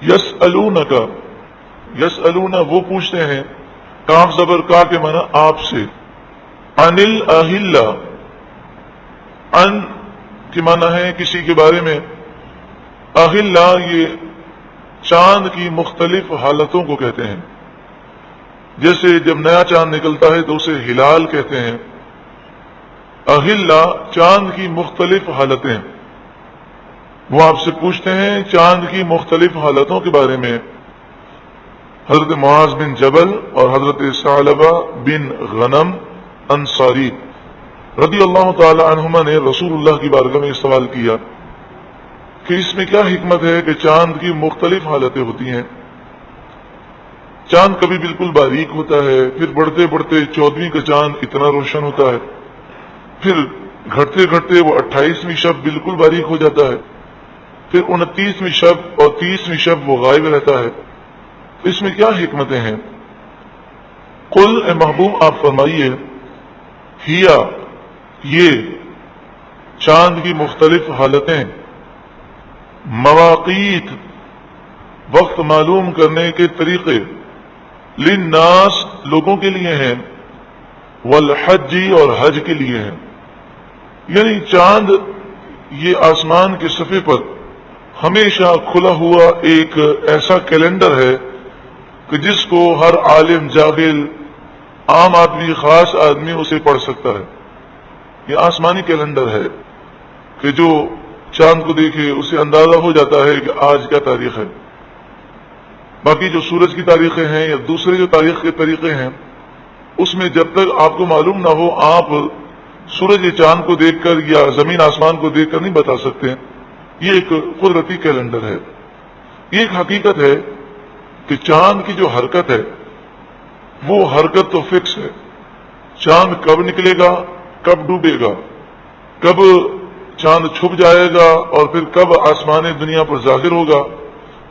یسألونک، یسألون وہ پوچھتے ہیں، کاف زبر کا کے معنی آپ سے، عن الاہلہ، ان کی معنی ہے کسی کے بارے میں، اہلہ یہ چاند کی مختلف حالتوں کو کہتے ہیں، جیسے جب نیا چاند نکلتا ہے تو اسے ہلال کہتے ہیں، اہلہ چاند کی مختلف حالتیں، وہ آپ سے پوچھتے ہیں چاند کی مختلف حالتوں کے بارے میں۔ حضرت معاذ بن جبل اور حضرت ثعلبہ بن غنم انصاری رضی اللہ تعالی عنہما نے رسول اللہ کی بارگاہ میں سوال کیا کہ اس میں کیا حکمت ہے کہ چاند کی مختلف حالتیں ہوتی ہیں؟ چاند کبھی بالکل باریک ہوتا ہے، پھر بڑھتے بڑھتے 14ویں کا چاند اتنا روشن ہوتا ہے، پھر گھٹتے گھٹتے وہ 28ویں شب بالکل باریک ہو جاتا ہے، پھر 29ویں شب اور 30ویں شب وہ غائب رہتا ہے، تو اس میں کیا حکمتیں ہیں؟ قل اے محبوب آپ فرمائیے، ہیا یہ چاند کی مختلف حالتیں، مواقیت وقت معلوم کرنے کے طریقے، للناس لوگوں کے لیے ہیں، والحج اور حج کے لیے ہیں، یعنی چاند یہ آسمان کے صفحے پر ہمیشہ کھلا ہوا ایک ایسا کیلنڈر ہے کہ جس کو ہر عالم جاہل عام آدمی خاص آدمی اسے پڑھ سکتا ہے۔ یہ آسمانی کیلنڈر ہے کہ جو چاند کو دیکھے اسے اندازہ ہو جاتا ہے کہ آج کیا تاریخ ہے۔ باقی جو سورج کی تاریخیں ہیں یا دوسرے جو تاریخ کے طریقے ہیں، اس میں جب تک آپ کو معلوم نہ ہو آپ سورج یا چاند کو دیکھ کر یا زمین آسمان کو دیکھ کر نہیں بتا سکتے۔ یہ ایک قدرتی کیلنڈر ہے۔ یہ ایک حقیقت ہے کہ چاند کی جو حرکت ہے وہ حرکت تو فکس ہے، چاند کب نکلے گا، کب ڈوبے گا، کب چاند چھپ جائے گا اور پھر کب آسمان دنیا پر ظاہر ہوگا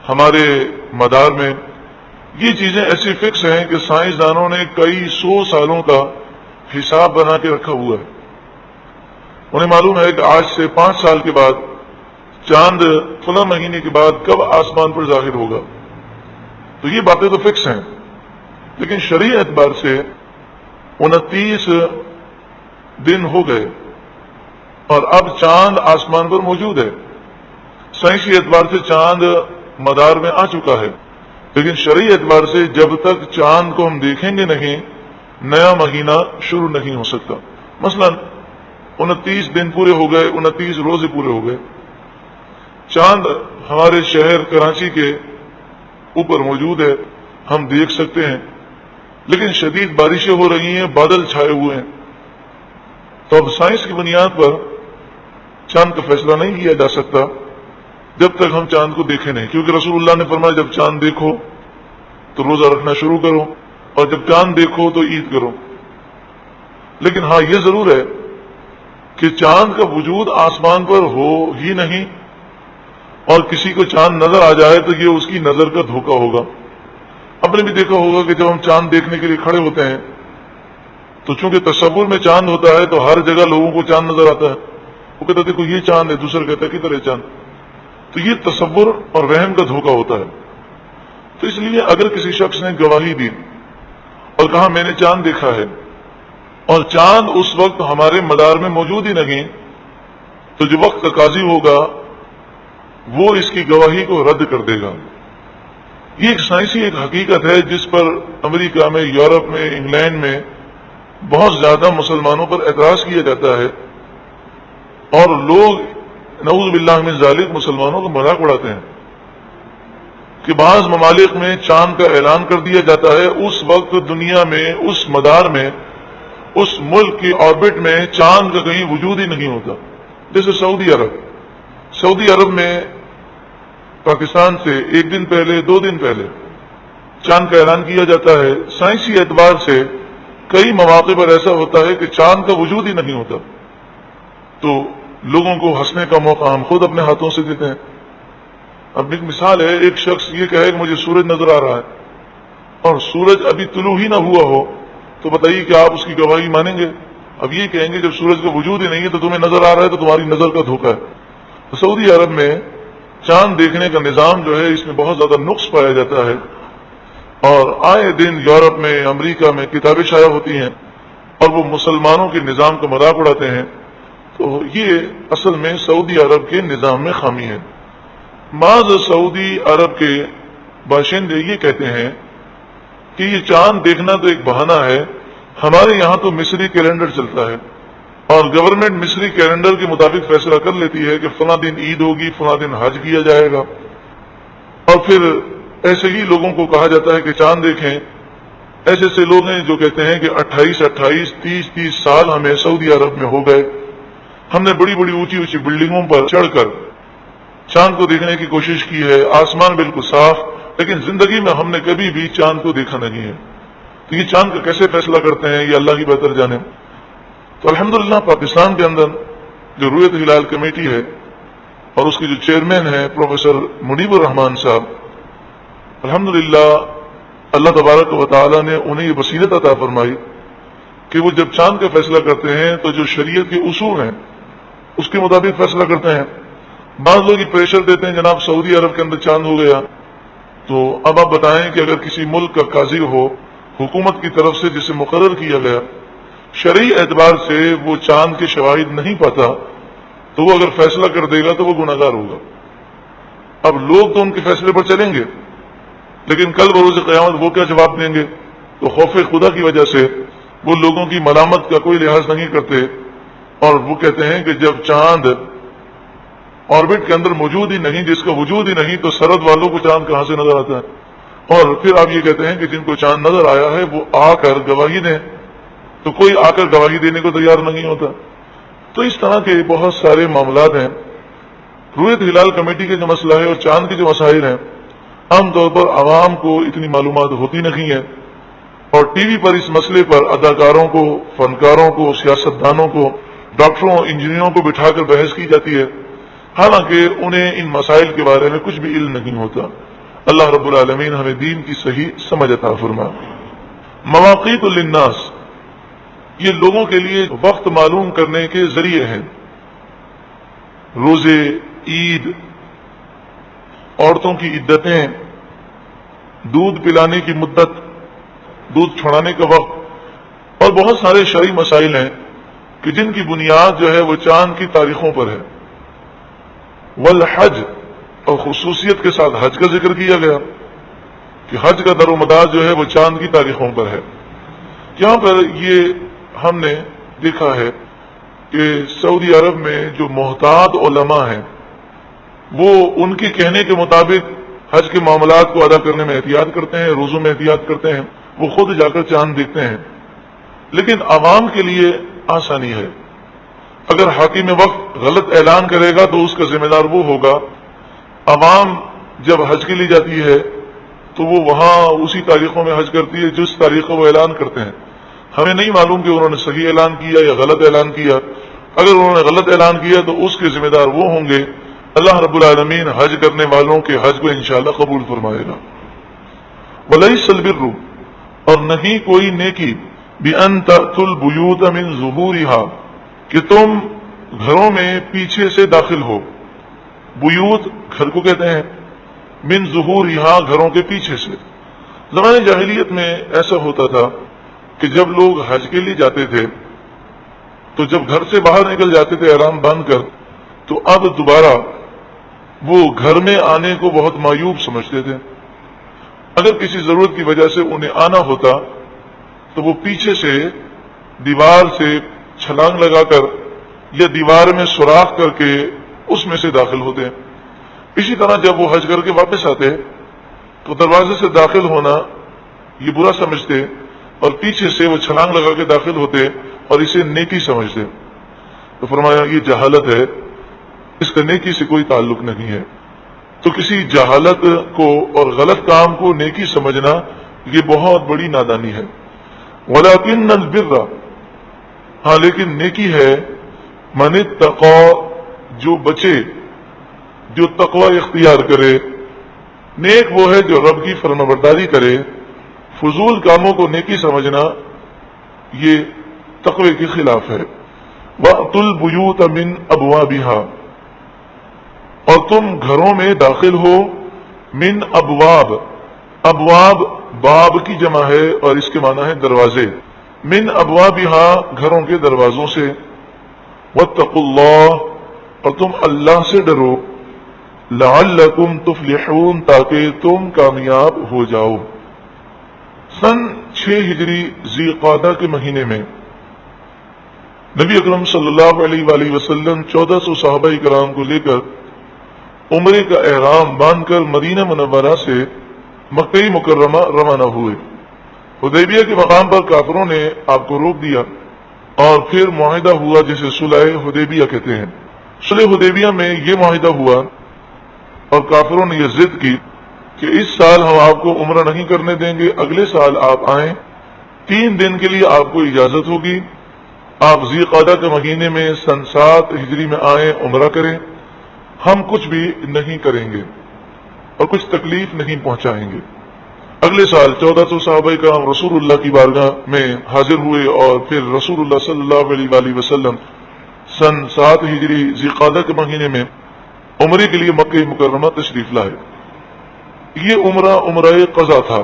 ہمارے مدار میں، یہ چیزیں ایسی فکس ہیں کہ سائنسدانوں نے کئی 100 سالوں کا حساب بنا کے رکھا ہوا ہے۔ انہیں معلوم ہے کہ آج سے 5 سال کے بعد چاند فلاں مہینے کے بعد کب آسمان پر ظاہر ہوگا، تو یہ باتیں تو فکس ہیں، لیکن شرعی اعتبار سے 29 دن ہو گئے اور اب چاند آسمان پر موجود ہے۔ سائنسی اعتبار سے چاند مدار میں آ چکا ہے، لیکن شرعی اعتبار سے جب تک چاند کو ہم دیکھیں گے نہیں، نیا مہینہ شروع نہیں ہو سکتا۔ مثلا 29 دن پورے ہو گئے، 29 روزے پورے ہو گئے، چاند ہمارے شہر کراچی کے اوپر موجود ہے، ہم دیکھ سکتے ہیں، لیکن شدید بارشیں ہو رہی ہیں، بادل چھائے ہوئے ہیں، تو اب سائنس کی بنیاد پر چاند کا فیصلہ نہیں کیا جا سکتا جب تک ہم چاند کو دیکھیں نہیں، کیونکہ رسول اللہ نے فرمایا جب چاند دیکھو تو روزہ رکھنا شروع کرو اور جب چاند دیکھو تو عید کرو۔ لیکن ہاں یہ ضرور ہے کہ چاند کا وجود آسمان پر ہو ہی نہیں اور کسی کو چاند نظر آ جائے تو یہ اس کی نظر کا دھوکہ ہوگا۔ آپ نے بھی دیکھا ہوگا کہ جب ہم چاند دیکھنے کے لیے کھڑے ہوتے ہیں تو چونکہ تصور میں چاند ہوتا ہے تو ہر جگہ لوگوں کو چاند نظر آتا ہے، وہ کہتا ہے دیکھو یہ چاند ہے، دوسرا کہتا ہے کدھر ہے چاند، تو یہ تصور اور وہم کا دھوکہ ہوتا ہے۔ تو اس لیے اگر کسی شخص نے گواہی دی اور کہا میں نے چاند دیکھا ہے اور چاند اس وقت ہمارے مدار میں موجود ہی نہیں، تو جو وقت کا قاضی ہوگا وہ اس کی گواہی کو رد کر دے گا۔ یہ ایک سائنسی ایک حقیقت ہے جس پر امریکہ میں، یورپ میں، انگلینڈ میں بہت زیادہ مسلمانوں پر اعتراض کیا جاتا ہے اور لوگ نعوذ باللہ من ذالک مسلمانوں کو مذاق اڑاتے ہیں کہ بعض ممالک میں چاند کا اعلان کر دیا جاتا ہے، اس وقت دنیا میں اس مدار میں اس ملک کی آربٹ میں چاند کا کہیں وجود ہی نہیں ہوتا۔ جیسے سعودی عرب میں پاکستان سے 1 دن پہلے 2 دن پہلے چاند کا اعلان کیا جاتا ہے۔ سائنسی اعتبار سے کئی مواقع پر ایسا ہوتا ہے کہ چاند کا وجود ہی نہیں ہوتا، تو لوگوں کو ہنسنے کا موقع ہم خود اپنے ہاتھوں سے دیتے ہیں۔ اب ایک مثال ہے، ایک شخص یہ کہے کہ مجھے سورج نظر آ رہا ہے اور سورج ابھی طلوع ہی نہ ہوا ہو، تو بتائیے کہ آپ اس کی گواہی مانیں گے؟ اب یہ کہیں گے جب سورج کا وجود ہی نہیں ہے تو تمہیں نظر آ رہا ہے تو تمہاری نظر کا دھوکہ ہے۔ تو سعودی عرب میں چاند دیکھنے کا نظام جو ہے اس میں بہت زیادہ نقص پایا جاتا ہے، اور آئے دن یورپ میں، امریکہ میں کتابیں شائع ہوتی ہیں اور وہ مسلمانوں کے نظام کا مذاق اڑاتے ہیں. تو یہ اصل میں سعودی عرب کے نظام میں خامی ہے. بعض سعودی عرب کے باشندے یہ کہتے ہیں کہ یہ چاند دیکھنا تو ایک بہانہ ہے، ہمارے یہاں تو مصری کیلنڈر چلتا ہے اور گورنمنٹ مصری کیلنڈر کے مطابق فیصلہ کر لیتی ہے کہ فلاں دن عید ہوگی، فلاں دن حج کیا جائے گا، اور پھر ایسے ہی لوگوں کو کہا جاتا ہے کہ چاند دیکھیں. ایسے ایسے لوگ ہیں جو کہتے ہیں کہ 28 30 سال ہمیں سعودی عرب میں ہو گئے، ہم نے بڑی بڑی اونچی اونچی بلڈنگوں پر چڑھ کر چاند کو دیکھنے کی کوشش کی ہے، آسمان بالکل صاف، لیکن زندگی میں ہم نے کبھی بھی چاند کو دیکھا نہیں ہے. تو یہ چاند کا کیسے فیصلہ کرتے ہیں، یہ اللہ کی بہتر جانے. تو الحمدللہ پاکستان کے اندر جو رؤیت ہلال کمیٹی ہے اور اس کے جو چیئرمین ہیں پروفیسر منیب الرحمان صاحب، الحمدللہ اللہ تبارک و تعالی نے انہیں یہ بصیرت عطا فرمائی کہ وہ جب چاند کا فیصلہ کرتے ہیں تو جو شریعت کے اصول ہیں اس کے مطابق فیصلہ کرتے ہیں. بعض لوگ یہ پریشر دیتے ہیں جناب سعودی عرب کے اندر چاند ہو گیا، تو اب آپ بتائیں کہ اگر کسی ملک کا قاضی ہو حکومت کی طرف سے جسے مقرر کیا گیا، شرعی اعتبار سے وہ چاند کے شواہد نہیں پاتا، تو وہ اگر فیصلہ کر دے گا تو وہ گناہگار ہوگا. اب لوگ تو ان کے فیصلے پر چلیں گے، لیکن کل بروز قیامت وہ کیا جواب دیں گے؟ تو خوف خدا کی وجہ سے وہ لوگوں کی ملامت کا کوئی لحاظ نہیں کرتے، اور وہ کہتے ہیں کہ جب چاند آربٹ کے اندر موجود ہی نہیں، جس کا وجود ہی نہیں، تو سرحد والوں کو چاند کہاں سے نظر آتا ہے؟ اور پھر آپ یہ کہتے ہیں کہ جن کو چاند نظر آیا ہے وہ آ کر گواہی دیں، تو کوئی آ کر گواہی دینے کو تیار نہیں ہوتا. تو اس طرح کے بہت سارے معاملات ہیں. رؤیت ہلال کمیٹی کے جو مسئلہ ہے اور چاند کے جو مسائل ہیں، عام طور پر عوام کو اتنی معلومات ہوتی نہیں ہے، اور ٹی وی پر اس مسئلے پر اداکاروں کو، فنکاروں کو، سیاستدانوں کو، ڈاکٹروں، انجینئروں کو بٹھا کر بحث کی جاتی ہے، حالانکہ انہیں ان مسائل کے بارے میں کچھ بھی علم نہیں ہوتا. اللہ رب العالمین ہمیں دین کی صحیح سمجھ عطا فرمائے. مواقیت للناس، یہ لوگوں کے لیے وقت معلوم کرنے کے ذریعے ہیں. روزے، عید، عورتوں کی عدتیں، دودھ پلانے کی مدت، دودھ چھڑانے کا وقت، اور بہت سارے شرعی مسائل ہیں کہ جن کی بنیاد جو ہے وہ چاند کی تاریخوں پر ہے. والحج، اور خصوصیت کے ساتھ حج کا ذکر کیا گیا کہ حج کا در و مدار جو ہے وہ چاند کی تاریخوں پر ہے. یہاں پر یہ ہم نے دیکھا ہے کہ سعودی عرب میں جو محتاط علماء ہیں وہ ان کے کہنے کے مطابق حج کے معاملات کو ادا کرنے میں احتیاط کرتے ہیں، روزوں میں احتیاط کرتے ہیں، وہ خود جا کر چاند دیکھتے ہیں. لیکن عوام کے لیے آسانی ہے. اگر حاکم وقت غلط اعلان کرے گا تو اس کا ذمہ دار وہ ہوگا. عوام جب حج کے لیے جاتی ہے تو وہ وہاں اسی تاریخوں میں حج کرتی ہے جس تاریخ کو وہ اعلان کرتے ہیں. ہمیں نہیں معلوم کہ انہوں نے صحیح اعلان کیا یا غلط اعلان کیا. اگر انہوں نے غلط اعلان کیا تو اس کے ذمہ دار وہ ہوں گے. اللہ رب العالمین حج کرنے والوں کے حج کو انشاءاللہ قبول فرمائے گا. وَلَيْسَ الْبِرُّ، اور نہیں کوئی نیکی، بِأَن تَأْتُوا الْبُيُوتَ مِن ظُهُورِهَا، کہ تم گھروں میں پیچھے سے داخل ہو. بیوت گھر کو کہتے ہیں، من ظہورها گھروں کے پیچھے سے. زمانے جاہلیت میں ایسا ہوتا تھا کہ جب لوگ حج کے لیے جاتے تھے تو جب گھر سے باہر نکل جاتے تھے احرام باندھ کر، تو اب دوبارہ وہ گھر میں آنے کو بہت معیوب سمجھتے تھے. اگر کسی ضرورت کی وجہ سے انہیں آنا ہوتا تو وہ پیچھے سے دیوار سے چھلانگ لگا کر یا دیوار میں سوراخ کر کے اس میں سے داخل ہوتے ہیں. اسی طرح جب وہ حج کر کے واپس آتے تو دروازے سے داخل ہونا یہ برا سمجھتے اور پیچھے سے وہ چھلانگ لگا کے داخل ہوتے اور اسے نیکی سمجھتے. تو فرمایا یہ جہالت ہے، اس کا نیکی سے کوئی تعلق نہیں ہے. تو کسی جہالت کو اور غلط کام کو نیکی سمجھنا یہ بہت بڑی نادانی ہے. وَلَكِنَّ الْبِرَّ، ہاں لیکن نیکی ہے، من اتقى، جو بچے، جو تقوی اختیار کرے. نیک وہ ہے جو رب کی فرمانبرداری کرے. فضول کاموں کو نیکی سمجھنا یہ تقوی کے خلاف ہے. وَأْتُوا الْبُيُوتَ مِنْ أَبْوَابِهَا، اور تم گھروں میں داخل ہو من ابواب، ابواب باب کی جمع ہے اور اس کے معنی ہے دروازے، من ابوابہا گھروں کے دروازوں سے، واتقوا اللہ اور تم اللہ سے ڈرو، لعلکم تفلحون تاکہ تم کامیاب ہو جاؤ۔ سن 6 ہجری ذی قعدہ کے مہینے میں نبی اکرم صلی اللہ علیہ وآلہ وسلم 1400 صحابہ کرام کو لے کر عمرے کا احرام باندھ کر مدینہ منورہ سے مکہ مکرمہ روانہ ہوئے۔ حدیبیہ کے مقام پر کافروں نے آپ کو روک دیا اور پھر معاہدہ ہوا جسے صلح حدیبیہ کہتے ہیں۔ صلح حدیبیہ میں یہ معاہدہ ہوا اور کافروں نے یہ ضد کی کہ اس سال ہم آپ کو عمرہ نہیں کرنے دیں گے، اگلے سال آپ آئیں، 3 دن کے لیے آپ کو اجازت ہوگی، آپ ذی قعدہ کے مہینے میں سن 7 ہجری میں آئیں، عمرہ کریں، ہم کچھ بھی نہیں کریں گے اور کچھ تکلیف نہیں پہنچائیں گے۔ اگلے سال 1400 صحابہ کرام رسول اللہ کی بارگاہ میں حاضر ہوئے اور پھر رسول اللہ صلی اللہ علیہ وآلہ وسلم سن 7 ہجری ذی قعدہ کے مہینے میں عمرے کے لیے مکہ مکرمہ تشریف لائے۔ یہ عمرہ قضا تھا،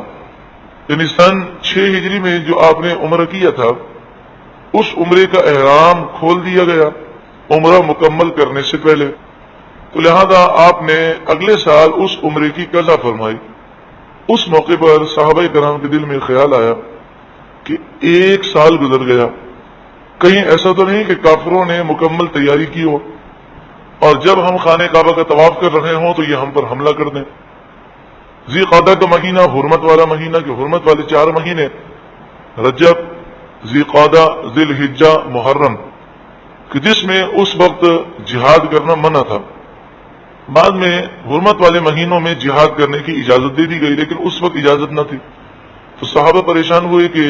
یعنی سن 6 ہجری میں جو آپ نے عمرہ کیا تھا اس عمرے کا احرام کھول دیا گیا عمرہ مکمل کرنے سے پہلے، تو لہذا آپ نے اگلے سال اس عمرے کی قضا فرمائی۔ اس موقع پر صحابہ کرام کے دل میں خیال آیا کہ 1 سال گزر گیا، کہیں ایسا تو نہیں کہ کافروں نے مکمل تیاری کی ہو اور جب ہم خانہ کعبہ کا طواف کر رہے ہوں تو یہ ہم پر حملہ کر دیں۔ ذی قعدہ کا مہینہ حرمت والا مہینہ، کہ حرمت والے 4 مہینے رجب، ذی قعدہ، ذی الحجہ، محرم، کہ جس میں اس وقت جہاد کرنا منع تھا۔ بعد میں حرمت والے مہینوں میں جہاد کرنے کی اجازت دے دی گئی، لیکن اس وقت اجازت نہ تھی، تو صحابہ پریشان ہوئے کہ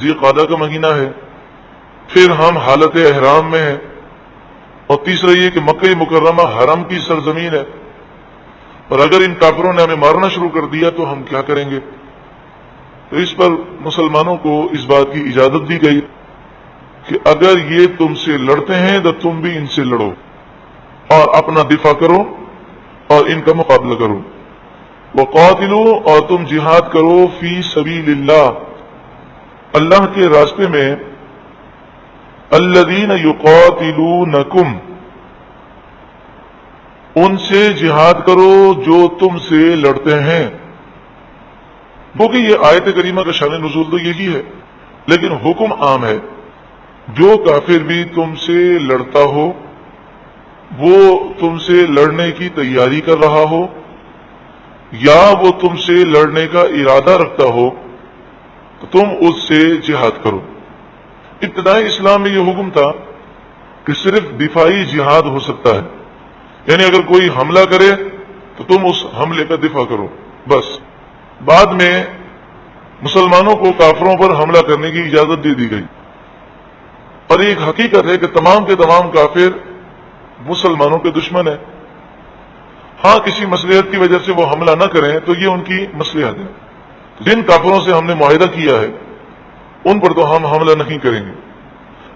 ذی قعدہ کا مہینہ ہے، پھر ہم حالت احرام میں ہیں، اور تیسرا یہ کہ مکہ مکرمہ حرم کی سرزمین ہے، اور اگر ان کافروں نے ہمیں مارنا شروع کر دیا تو ہم کیا کریں گے؟ تو اس پر مسلمانوں کو اس بات کی اجازت دی گئی کہ اگر یہ تم سے لڑتے ہیں تو تم بھی ان سے لڑو اور اپنا دفاع کرو اور ان کا مقابلہ کرو۔ وقاتلوا اور تم جہاد کرو فی سبیل اللہ، اللہ کے راستے میں، الذین یقاتلونکم ان سے جہاد کرو جو تم سے لڑتے ہیں۔ کیونکہ یہ آیت کریمہ کا شان نزول تو یہی ہے، لیکن حکم عام ہے، جو کافر بھی تم سے لڑتا ہو، وہ تم سے لڑنے کی تیاری کر رہا ہو یا وہ تم سے لڑنے کا ارادہ رکھتا ہو تو تم اس سے جہاد کرو۔ ابتدائی اسلام میں یہ حکم تھا کہ صرف دفاعی جہاد ہو سکتا ہے، یعنی اگر کوئی حملہ کرے تو تم اس حملے کا دفاع کرو بس۔ بعد میں مسلمانوں کو کافروں پر حملہ کرنے کی اجازت دے دی گئی، اور ایک حقیقت ہے کہ تمام کے تمام کافر مسلمانوں کے دشمن ہیں۔ ہاں کسی مصلحت کی وجہ سے وہ حملہ نہ کریں تو یہ ان کی مصلحت ہے، جن کافروں سے ہم نے معاہدہ کیا ہے ان پر تو ہم حملہ نہیں کریں گے،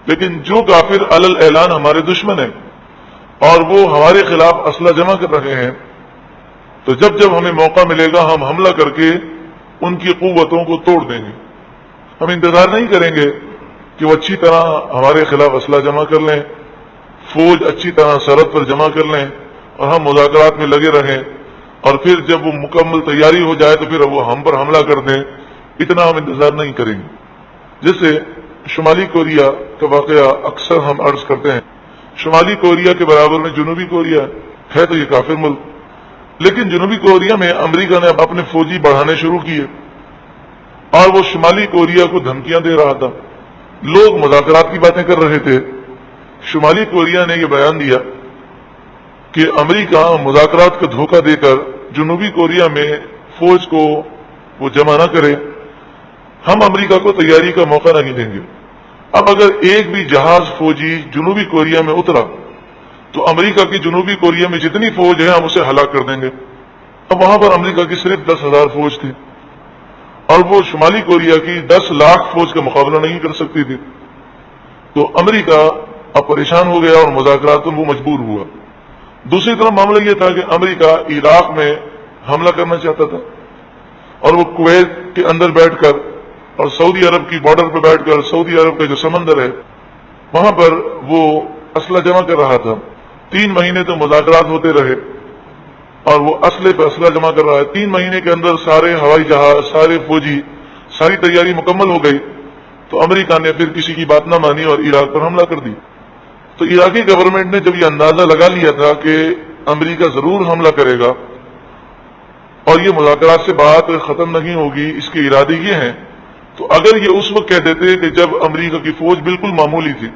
لیکن جو کافر علی الاعلان ہمارے دشمن ہیں اور وہ ہمارے خلاف اسلحہ جمع کر رہے ہیں، تو جب جب ہمیں موقع ملے گا ہم حملہ کر کے ان کی قوتوں کو توڑ دیں گے۔ ہم انتظار نہیں کریں گے کہ وہ اچھی طرح ہمارے خلاف اسلحہ جمع کر لیں، فوج اچھی طرح سرحد پر جمع کر لیں اور ہم مذاکرات میں لگے رہیں، اور پھر جب وہ مکمل تیاری ہو جائے تو پھر وہ ہم پر حملہ کر دیں۔ اتنا ہم انتظار نہیں کریں گے۔ جیسے شمالی کوریا کا واقعہ اکثر ہم عرض کرتے ہیں، شمالی کوریا کے برابر میں جنوبی کوریا ہے تو یہ کافر ملک، لیکن جنوبی کوریا میں امریکہ نے اپنے فوجی بڑھانے شروع کیے اور وہ شمالی کوریا کو دھمکیاں دے رہا تھا۔ لوگ مذاکرات کی باتیں کر رہے تھے، شمالی کوریا نے یہ بیان دیا کہ امریکہ مذاکرات کا دھوکہ دے کر جنوبی کوریا میں فوج کو وہ جمع نہ کرے، ہم امریکہ کو تیاری کا موقع نہیں دیں گے۔ اب اگر ایک بھی جہاز فوجی جنوبی کوریا میں اترا تو امریکہ کی جنوبی کوریا میں جتنی فوج ہے ہم اسے ہلاک کر دیں گے۔ اب وہاں پر امریکہ کی صرف 10,000 فوج تھی اور وہ شمالی کوریا کی 10 لاکھ فوج کا مقابلہ نہیں کر سکتی تھی، تو امریکہ اب پریشان ہو گیا اور مذاکرات میں وہ مجبور ہوا۔ دوسری طرف معاملہ یہ تھا کہ امریکہ عراق میں حملہ کرنا چاہتا تھا، اور وہ کویت کے اندر بیٹھ کر اور سعودی عرب کی بارڈر پہ بیٹھ کر، سعودی عرب کا جو سمندر ہے وہاں پر وہ اسلحہ جمع کر رہا تھا۔ 3 مہینے تو مذاکرات ہوتے رہے اور وہ اسلحے پہ اسلحہ جمع کر رہا ہے۔ 3 مہینے کے اندر سارے ہوائی جہاز، سارے فوجی، ساری تیاری مکمل ہو گئی تو امریکہ نے پھر کسی کی بات نہ مانی اور عراق پر حملہ کر دی۔ تو عراقی گورنمنٹ نے جب یہ اندازہ لگا لیا تھا کہ امریکہ ضرور حملہ کرے گا اور یہ مذاکرات سے بات ختم نہیں ہوگی، اس کے ارادے یہ ہیں، تو اگر یہ اس وقت کہہ دیتے کہ جب امریکہ کی فوج بالکل معمولی تھی،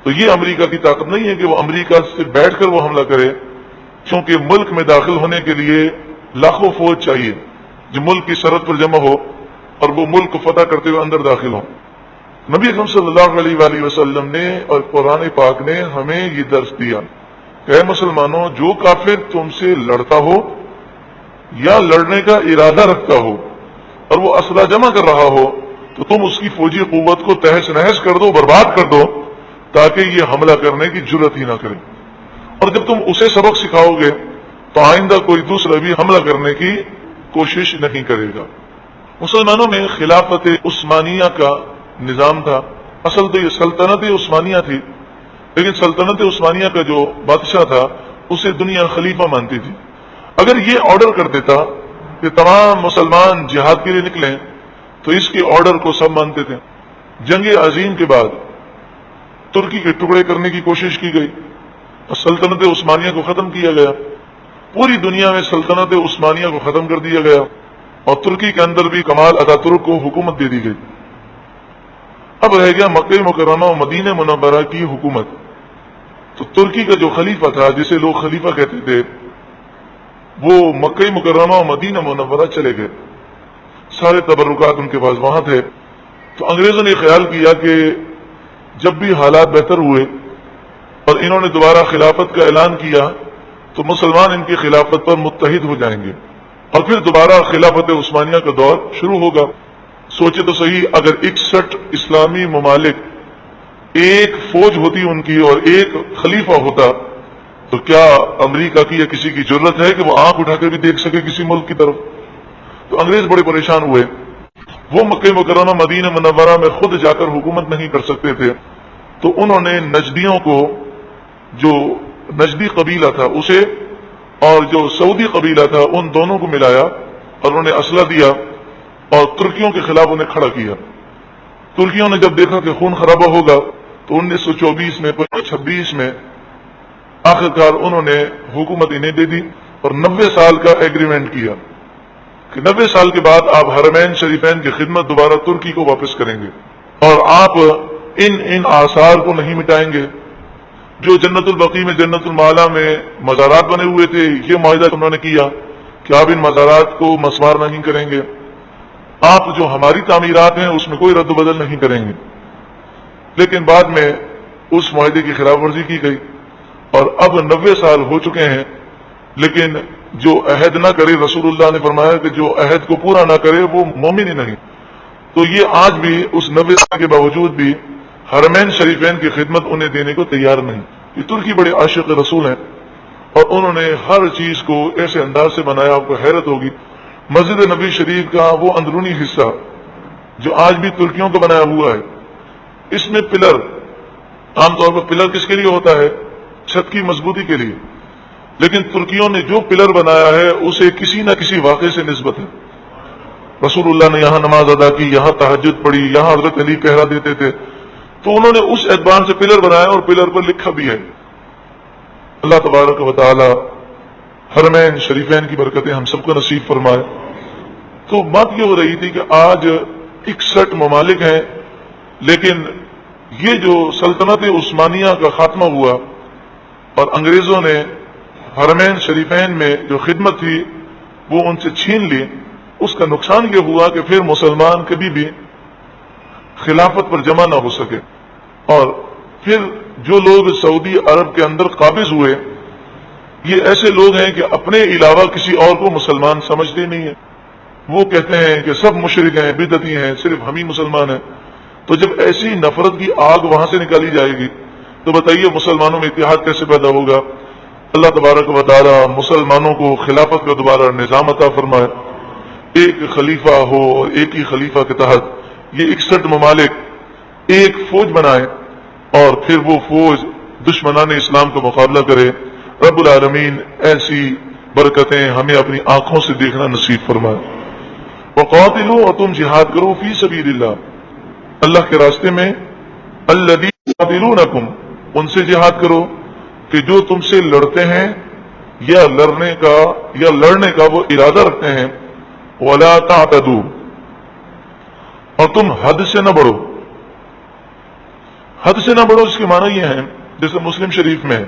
تو یہ امریکہ کی طاقت نہیں ہے کہ وہ امریکہ سے بیٹھ کر وہ حملہ کرے، کیونکہ ملک میں داخل ہونے کے لیے لاکھوں فوج چاہیے جو ملک کی سرحد پر جمع ہو اور وہ ملک کو فتح کرتے ہوئے اندر داخل ہوں۔ نبی اکرم صلی اللہ علیہ وآلہ وسلم نے اور قرآن پاک نے ہمیں یہ درس دیا کہ اے مسلمانوں، جو کافر تم سے لڑتا ہو یا لڑنے کا ارادہ رکھتا ہو اور وہ اسلحہ جمع کر رہا ہو تو تم اس کی فوجی قوت کو تہس نہس کر دو، برباد کر دو، تاکہ یہ حملہ کرنے کی جرت ہی نہ کرے۔ اور جب تم اسے سبق سکھاؤ گے تو آئندہ کوئی دوسرا بھی حملہ کرنے کی کوشش نہیں کرے گا۔ مسلمانوں میں خلافت عثمانیہ کا نظام تھا۔ اصل تو یہ سلطنت عثمانیہ تھی، لیکن سلطنت عثمانیہ کا جو بادشاہ تھا اسے دنیا خلیفہ مانتی تھی۔ اگر یہ آرڈر کر دیتا کہ تمام مسلمان جہاد کے لیے نکلیں تو اس کے آرڈر کو سب مانتے تھے۔ جنگ عظیم کے بعد ترکی کے ٹکڑے کرنے کی کوشش کی گئی اور سلطنت عثمانیہ کو ختم کیا گیا۔ پوری دنیا میں سلطنت عثمانیہ کو ختم کر دیا گیا اور ترکی کے اندر بھی کمال اتاترک کو حکومت دے دی گئی۔ اب رہ گیا مکہ مکرمہ و مدینہ منورہ کی حکومت۔ تو ترکی کا جو خلیفہ تھا، جسے لوگ خلیفہ کہتے تھے، وہ مکہ مکرمہ و مدینہ منورہ چلے گئے، سارے تبرکات ان کے پاس وہاں تھے۔ تو انگریزوں نے خیال کیا کہ جب بھی حالات بہتر ہوئے اور انہوں نے دوبارہ خلافت کا اعلان کیا تو مسلمان ان کی خلافت پر متحد ہو جائیں گے اور پھر دوبارہ خلافت عثمانیہ کا دور شروع ہوگا۔ سوچے تو صحیح، اگر 61 اسلامی ممالک ایک فوج ہوتی ان کی اور ایک خلیفہ ہوتا تو کیا امریکہ کی یا کسی کی ضرورت ہے کہ وہ آنکھ اٹھا کر بھی دیکھ سکے کسی ملک کی طرف؟ تو انگریز بڑے پریشان ہوئے۔ وہ مکہ مکرمہ مدینہ منورہ میں خود جا کر حکومت نہیں کر سکتے تھے، تو انہوں نے نجدیوں کو، جو نجدی قبیلہ تھا اسے اور جو سعودی قبیلہ تھا ان دونوں کو ملایا اور انہوں نے اسلحہ دیا اور ترکیوں کے خلاف انہیں کھڑا کیا۔ ترکیوں نے جب دیکھا کہ خون خرابہ ہوگا تو 1924 میں 26 میں آخرکار انہوں نے حکومت انہیں دے دی اور 90 سال کا ایگریمنٹ کیا کہ 90 سال کے بعد آپ حرمین شریفین کی خدمت دوبارہ ترکی کو واپس کریں گے اور آپ ان آثار کو نہیں مٹائیں گے۔ جو جنت البقیع میں، جنت المعلا میں مزارات بنے ہوئے تھے، یہ معاہدہ انہوں نے کیا کہ آپ ان مزارات کو مسمار نہیں کریں گے، آپ جو ہماری تعمیرات ہیں اس میں کوئی رد و بدل نہیں کریں گے۔ لیکن بعد میں اس معاہدے کی خلاف ورزی کی گئی اور اب 90 سال ہو چکے ہیں، لیکن جو عہد نہ کرے، رسول اللہ نے فرمایا کہ جو عہد کو پورا نہ کرے وہ مومن ہی نہیں۔ تو یہ آج بھی اس 90 سال کے باوجود بھی حرمین شریفین کی خدمت انہیں دینے کو تیار نہیں۔ یہ ترکی بڑے عاشق رسول ہیں اور انہوں نے ہر چیز کو ایسے انداز سے بنایا، آپ کو حیرت ہوگی۔ مسجد نبی شریف کا وہ اندرونی حصہ جو آج بھی ترکیوں کا بنایا ہوا ہے، اس میں پلر، عام طور پر پلر کس کے لیے ہوتا ہے؟ چھت کی مضبوطی کے لیے، لیکن ترکیوں نے جو پلر بنایا ہے اسے کسی نہ کسی واقعے سے نسبت ہے۔ رسول اللہ نے یہاں نماز ادا کی، یہاں تہجد پڑھی، یہاں حضرت علی پہرا دیتے تھے، تو انہوں نے اس اعتبار سے پلر بنایا اور پلر پر لکھا بھی ہے۔ اللہ تبارک و تعالی حرمین شریفین کی برکتیں ہم سب کو نصیب فرمائے۔ تو بات یہ ہو رہی تھی کہ آج 61 ممالک ہیں، لیکن یہ جو سلطنت عثمانیہ کا خاتمہ ہوا اور انگریزوں نے حرمین شریفین میں جو خدمت تھی وہ ان سے چھین لی، اس کا نقصان یہ ہوا کہ پھر مسلمان کبھی بھی خلافت پر جمع نہ ہو سکے، اور پھر جو لوگ سعودی عرب کے اندر قابض ہوئے یہ ایسے لوگ ہیں کہ اپنے علاوہ کسی اور کو مسلمان سمجھتے نہیں ہیں۔ وہ کہتے ہیں کہ سب مشرک ہیں، بدعتی ہیں، صرف ہم ہی مسلمان ہیں۔ تو جب ایسی نفرت کی آگ وہاں سے نکالی جائے گی تو بتائیے مسلمانوں میں اتحاد کیسے پیدا ہوگا؟ اللہ تبارک و تعالی مسلمانوں کو خلافت کا دوبارہ نظام عطا فرمائے، ایک خلیفہ ہو اور ایک ہی خلیفہ کے تحت یہ 61 ممالک ایک فوج بنائے اور پھر وہ فوج دشمنان اسلام کا مقابلہ کرے۔ رب العالمین ایسی برکتیں ہمیں اپنی آنکھوں سے دیکھنا نصیب فرمائے۔ وقاتلوا، اور تم جہاد کرو، فی سبیل اللہ، اللہ کے راستے میں، الذین یقاتلونکم، ان سے جہاد کرو کہ جو تم سے لڑتے ہیں یا لڑنے کا وہ ارادہ رکھتے ہیں، ولا تعتدوا، اور تم حد سے نہ بڑھو۔ حد سے نہ بڑھو اس کے معنی یہ ہے جیسے مسلم شریف میں ہے،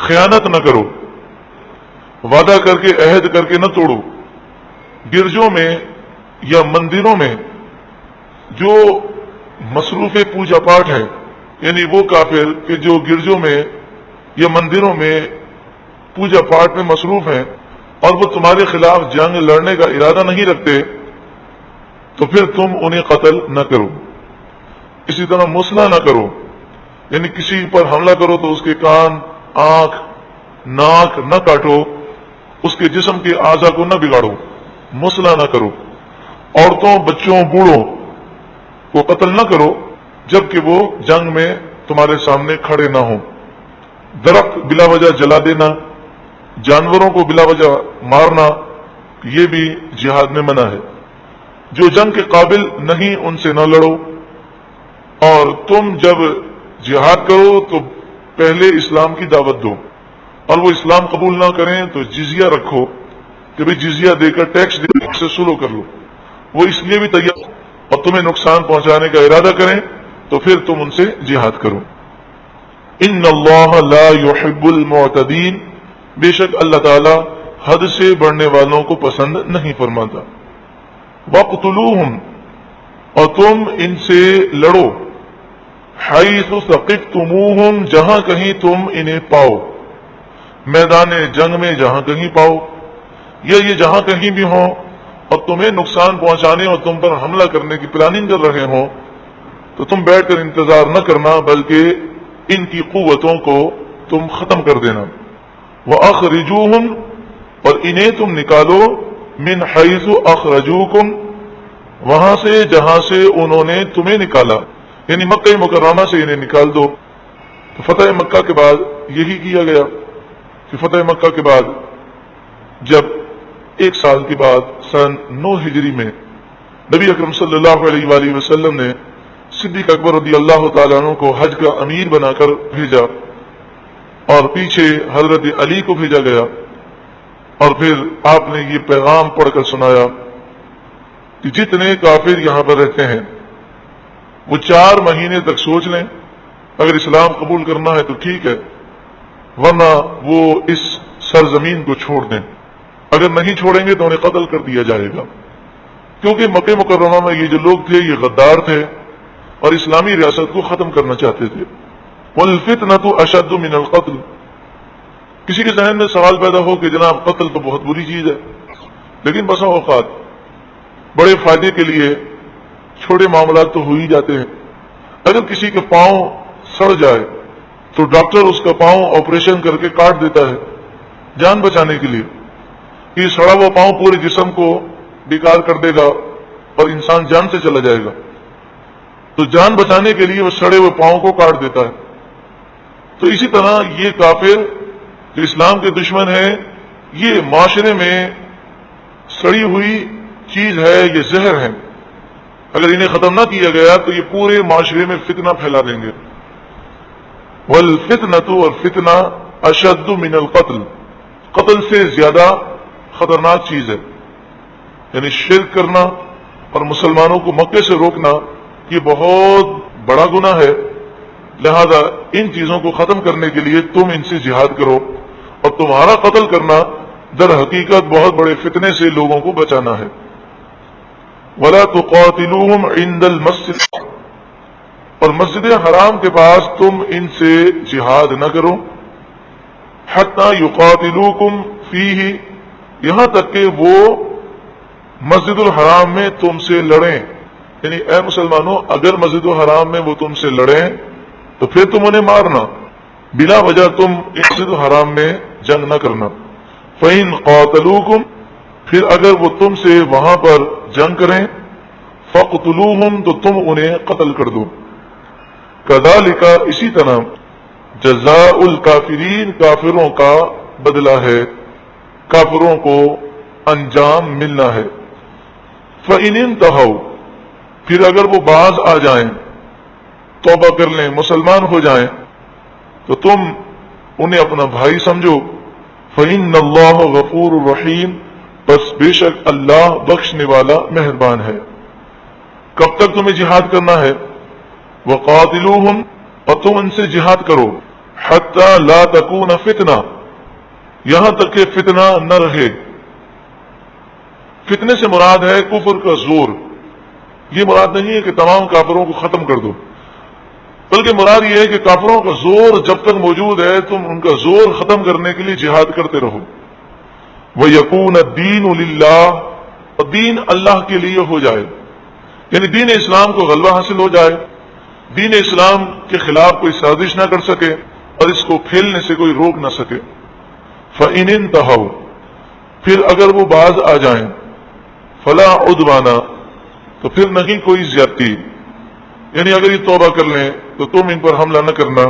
خیانت نہ کرو، وعدہ کر کے عہد کر کے نہ توڑو۔ گرجوں میں یا مندروں میں جو مصروف پوجا پاٹ ہے، یعنی وہ کافر کہ جو گرجوں میں یا مندروں میں پوجا پاٹ میں مصروف ہیں اور وہ تمہارے خلاف جنگ لڑنے کا ارادہ نہیں رکھتے، تو پھر تم انہیں قتل نہ کرو۔ اسی طرح مسلح نہ کرو، یعنی کسی پر حملہ کرو تو اس کے کان، آنکھ، ناک نہ کاٹو، اس کے جسم کے اعضاء کو نہ بگاڑو، مسلح نہ کرو۔ عورتوں، بچوں، بوڑھوں کو قتل نہ کرو جبکہ وہ جنگ میں تمہارے سامنے کھڑے نہ ہوں۔ درخت بلا وجہ جلا دینا، جانوروں کو بلا وجہ مارنا، یہ بھی جہاد میں منع ہے۔ جو جنگ کے قابل نہیں ان سے نہ لڑو، اور تم جب جہاد کرو تو پہلے اسلام کی دعوت دو، اور وہ اسلام قبول نہ کریں تو جزیہ رکھو کہ بھئی جزیہ دے کر، ٹیکس دے کر سے سلو کر لو۔ وہ اس لیے بھی تیار اور تمہیں نقصان پہنچانے کا ارادہ کریں تو پھر تم ان سے جہاد کرو۔ ان اللہ لا يحب المعتدین، بے شک اللہ تعالی حد سے بڑھنے والوں کو پسند نہیں فرماتا۔ وَاقْتُلُوهُمْ، اور تم ان سے لڑو، حیث ثقفتموہم، جہاں کہیں تم انہیں پاؤ، میدان جنگ میں جہاں کہیں پاؤ، یا یہ جہاں کہیں بھی ہوں اور تمہیں نقصان پہنچانے اور تم پر حملہ کرنے کی پلاننگ کر رہے ہوں، تو تم بیٹھ کر انتظار نہ کرنا بلکہ ان کی قوتوں کو تم ختم کر دینا۔ وَأَخْرِجُوهُمْ، اور انہیں تم نکالو، من حیث اخرجوکم، وہاں سے جہاں سے انہوں نے تمہیں نکالا، یعنی مکہ مکرمہ سے انہیں نکال دو۔ تو فتح مکہ کے بعد یہی کیا گیا کہ فتح مکہ کے بعد جب 1 سال کے بعد سن 9 ہجری میں نبی اکرم صلی اللہ علیہ وآلہ وسلم نے صدیق اکبر رضی اللہ تعالیٰ عنہ کو حج کا امیر بنا کر بھیجا، اور پیچھے حضرت علی کو بھیجا گیا، اور پھر آپ نے یہ پیغام پڑھ کر سنایا کہ جتنے کافر یہاں پر رہتے ہیں وہ 4 مہینے تک سوچ لیں، اگر اسلام قبول کرنا ہے تو ٹھیک ہے، ورنہ وہ اس سرزمین کو چھوڑ دیں، اگر نہیں چھوڑیں گے تو انہیں قتل کر دیا جائے گا، کیونکہ مکہ مکرمہ میں یہ جو لوگ تھے یہ غدار تھے اور اسلامی ریاست کو ختم کرنا چاہتے تھے۔ وَالْفِتْنَةُ أَشَدُّ مِنَ الْقَتْلِ، کسی کے ذہن میں سوال پیدا ہو کہ جناب قتل تو بہت بری چیز ہے، لیکن بسا اوقات بڑے فائدے کے لیے چھوٹے معاملات تو ہو ہی جاتے ہیں۔ اگر کسی کے پاؤں سڑ جائے تو ڈاکٹر اس کا پاؤں آپریشن کر کے کاٹ دیتا ہے جان بچانے کے لیے، یہ سڑا ہوا پاؤں پورے جسم کو بیکار کر دے گا اور انسان جان سے چلا جائے گا، تو جان بچانے کے لیے وہ سڑے ہوئے پاؤں کو کاٹ دیتا ہے۔ تو اسی طرح یہ کافر جو اسلام کے دشمن ہے، یہ معاشرے میں سڑی ہوئی چیز ہے، یہ زہر ہے، اگر انہیں ختم نہ کیا گیا تو یہ پورے معاشرے میں فتنہ پھیلا دیں گے۔ والفتنة، اور فتنہ اشد من القتل، قتل سے زیادہ خطرناک چیز ہے، یعنی شرک کرنا اور مسلمانوں کو مکے سے روکنا یہ بہت بڑا گناہ ہے، لہذا ان چیزوں کو ختم کرنے کے لیے تم ان سے جہاد کرو، اور تمہارا قتل کرنا در حقیقت بہت بڑے فتنے سے لوگوں کو بچانا ہے۔ وَلَا تُقَاتِلُوهُمْ عِنْدَ الْمَسْجِدِ، اور مسجد حرام کے پاس تم ان سے جہاد نہ کرو، حَتَّى يُقَاتِلُوكُمْ فِيهِ، یہاں تک کہ وہ مسجد الحرام میں تم سے لڑیں، یعنی اے مسلمانوں اگر مسجد الحرام میں وہ تم سے لڑیں تو پھر تم انہیں مارنا، بلا وجہ تم مسجد الحرام میں جنگ نہ کرنا. فَإِنْ قَاتَلُوكُمْ پھر اگر وہ تم سے وہاں پر جنگ کریں فَقْتُلُوهُمْ تو تم انہیں قتل کر دو. كَذَلِكَ اسی طرح جزاء الکافرین کافروں کا بدلہ ہے، کافروں کو انجام ملنا ہے. فَإِنِ انْتَهَوْا پھر اگر وہ باز آ جائیں، توبہ کر لیں، مسلمان ہو جائیں، تو تم انہیں اپنا بھائی سمجھو. فَإِنَّ اللَّهَ غَفُورٌ رَحِيمٌ بس بے شک اللہ بخشنے والا مہربان ہے. کب تک تمہیں جہاد کرنا ہے؟ وَقَاتِلُوهُمْ اور تم ان سے جہاد کرو، حَتَّى لَا تَكُونَ فِتْنَةٌ یہاں تک کہ فتنہ نہ رہے. فتنے سے مراد ہے کفر کا زور. یہ مراد نہیں ہے کہ تمام کافروں کو ختم کر دو، بلکہ مراد یہ ہے کہ کافروں کا زور جب تک موجود ہے تم ان کا زور ختم کرنے کے لیے جہاد کرتے رہو. وَيَكُونَ الدِّينُ لِلَّهِ اور دین اللہ کے لیے ہو جائے، یعنی دین اسلام کو غلبہ حاصل ہو جائے، دین اسلام کے خلاف کوئی سازش نہ کر سکے اور اس کو پھیلنے سے کوئی روک نہ سکے. فَإِنِ انْتَهَوْا پھر اگر وہ باز آ جائیں، فَلَا عُدْوَانَ تو پھر نہیں کوئی زیادتی، یعنی اگر یہ توبہ کر لیں تو تم ان پر حملہ نہ کرنا.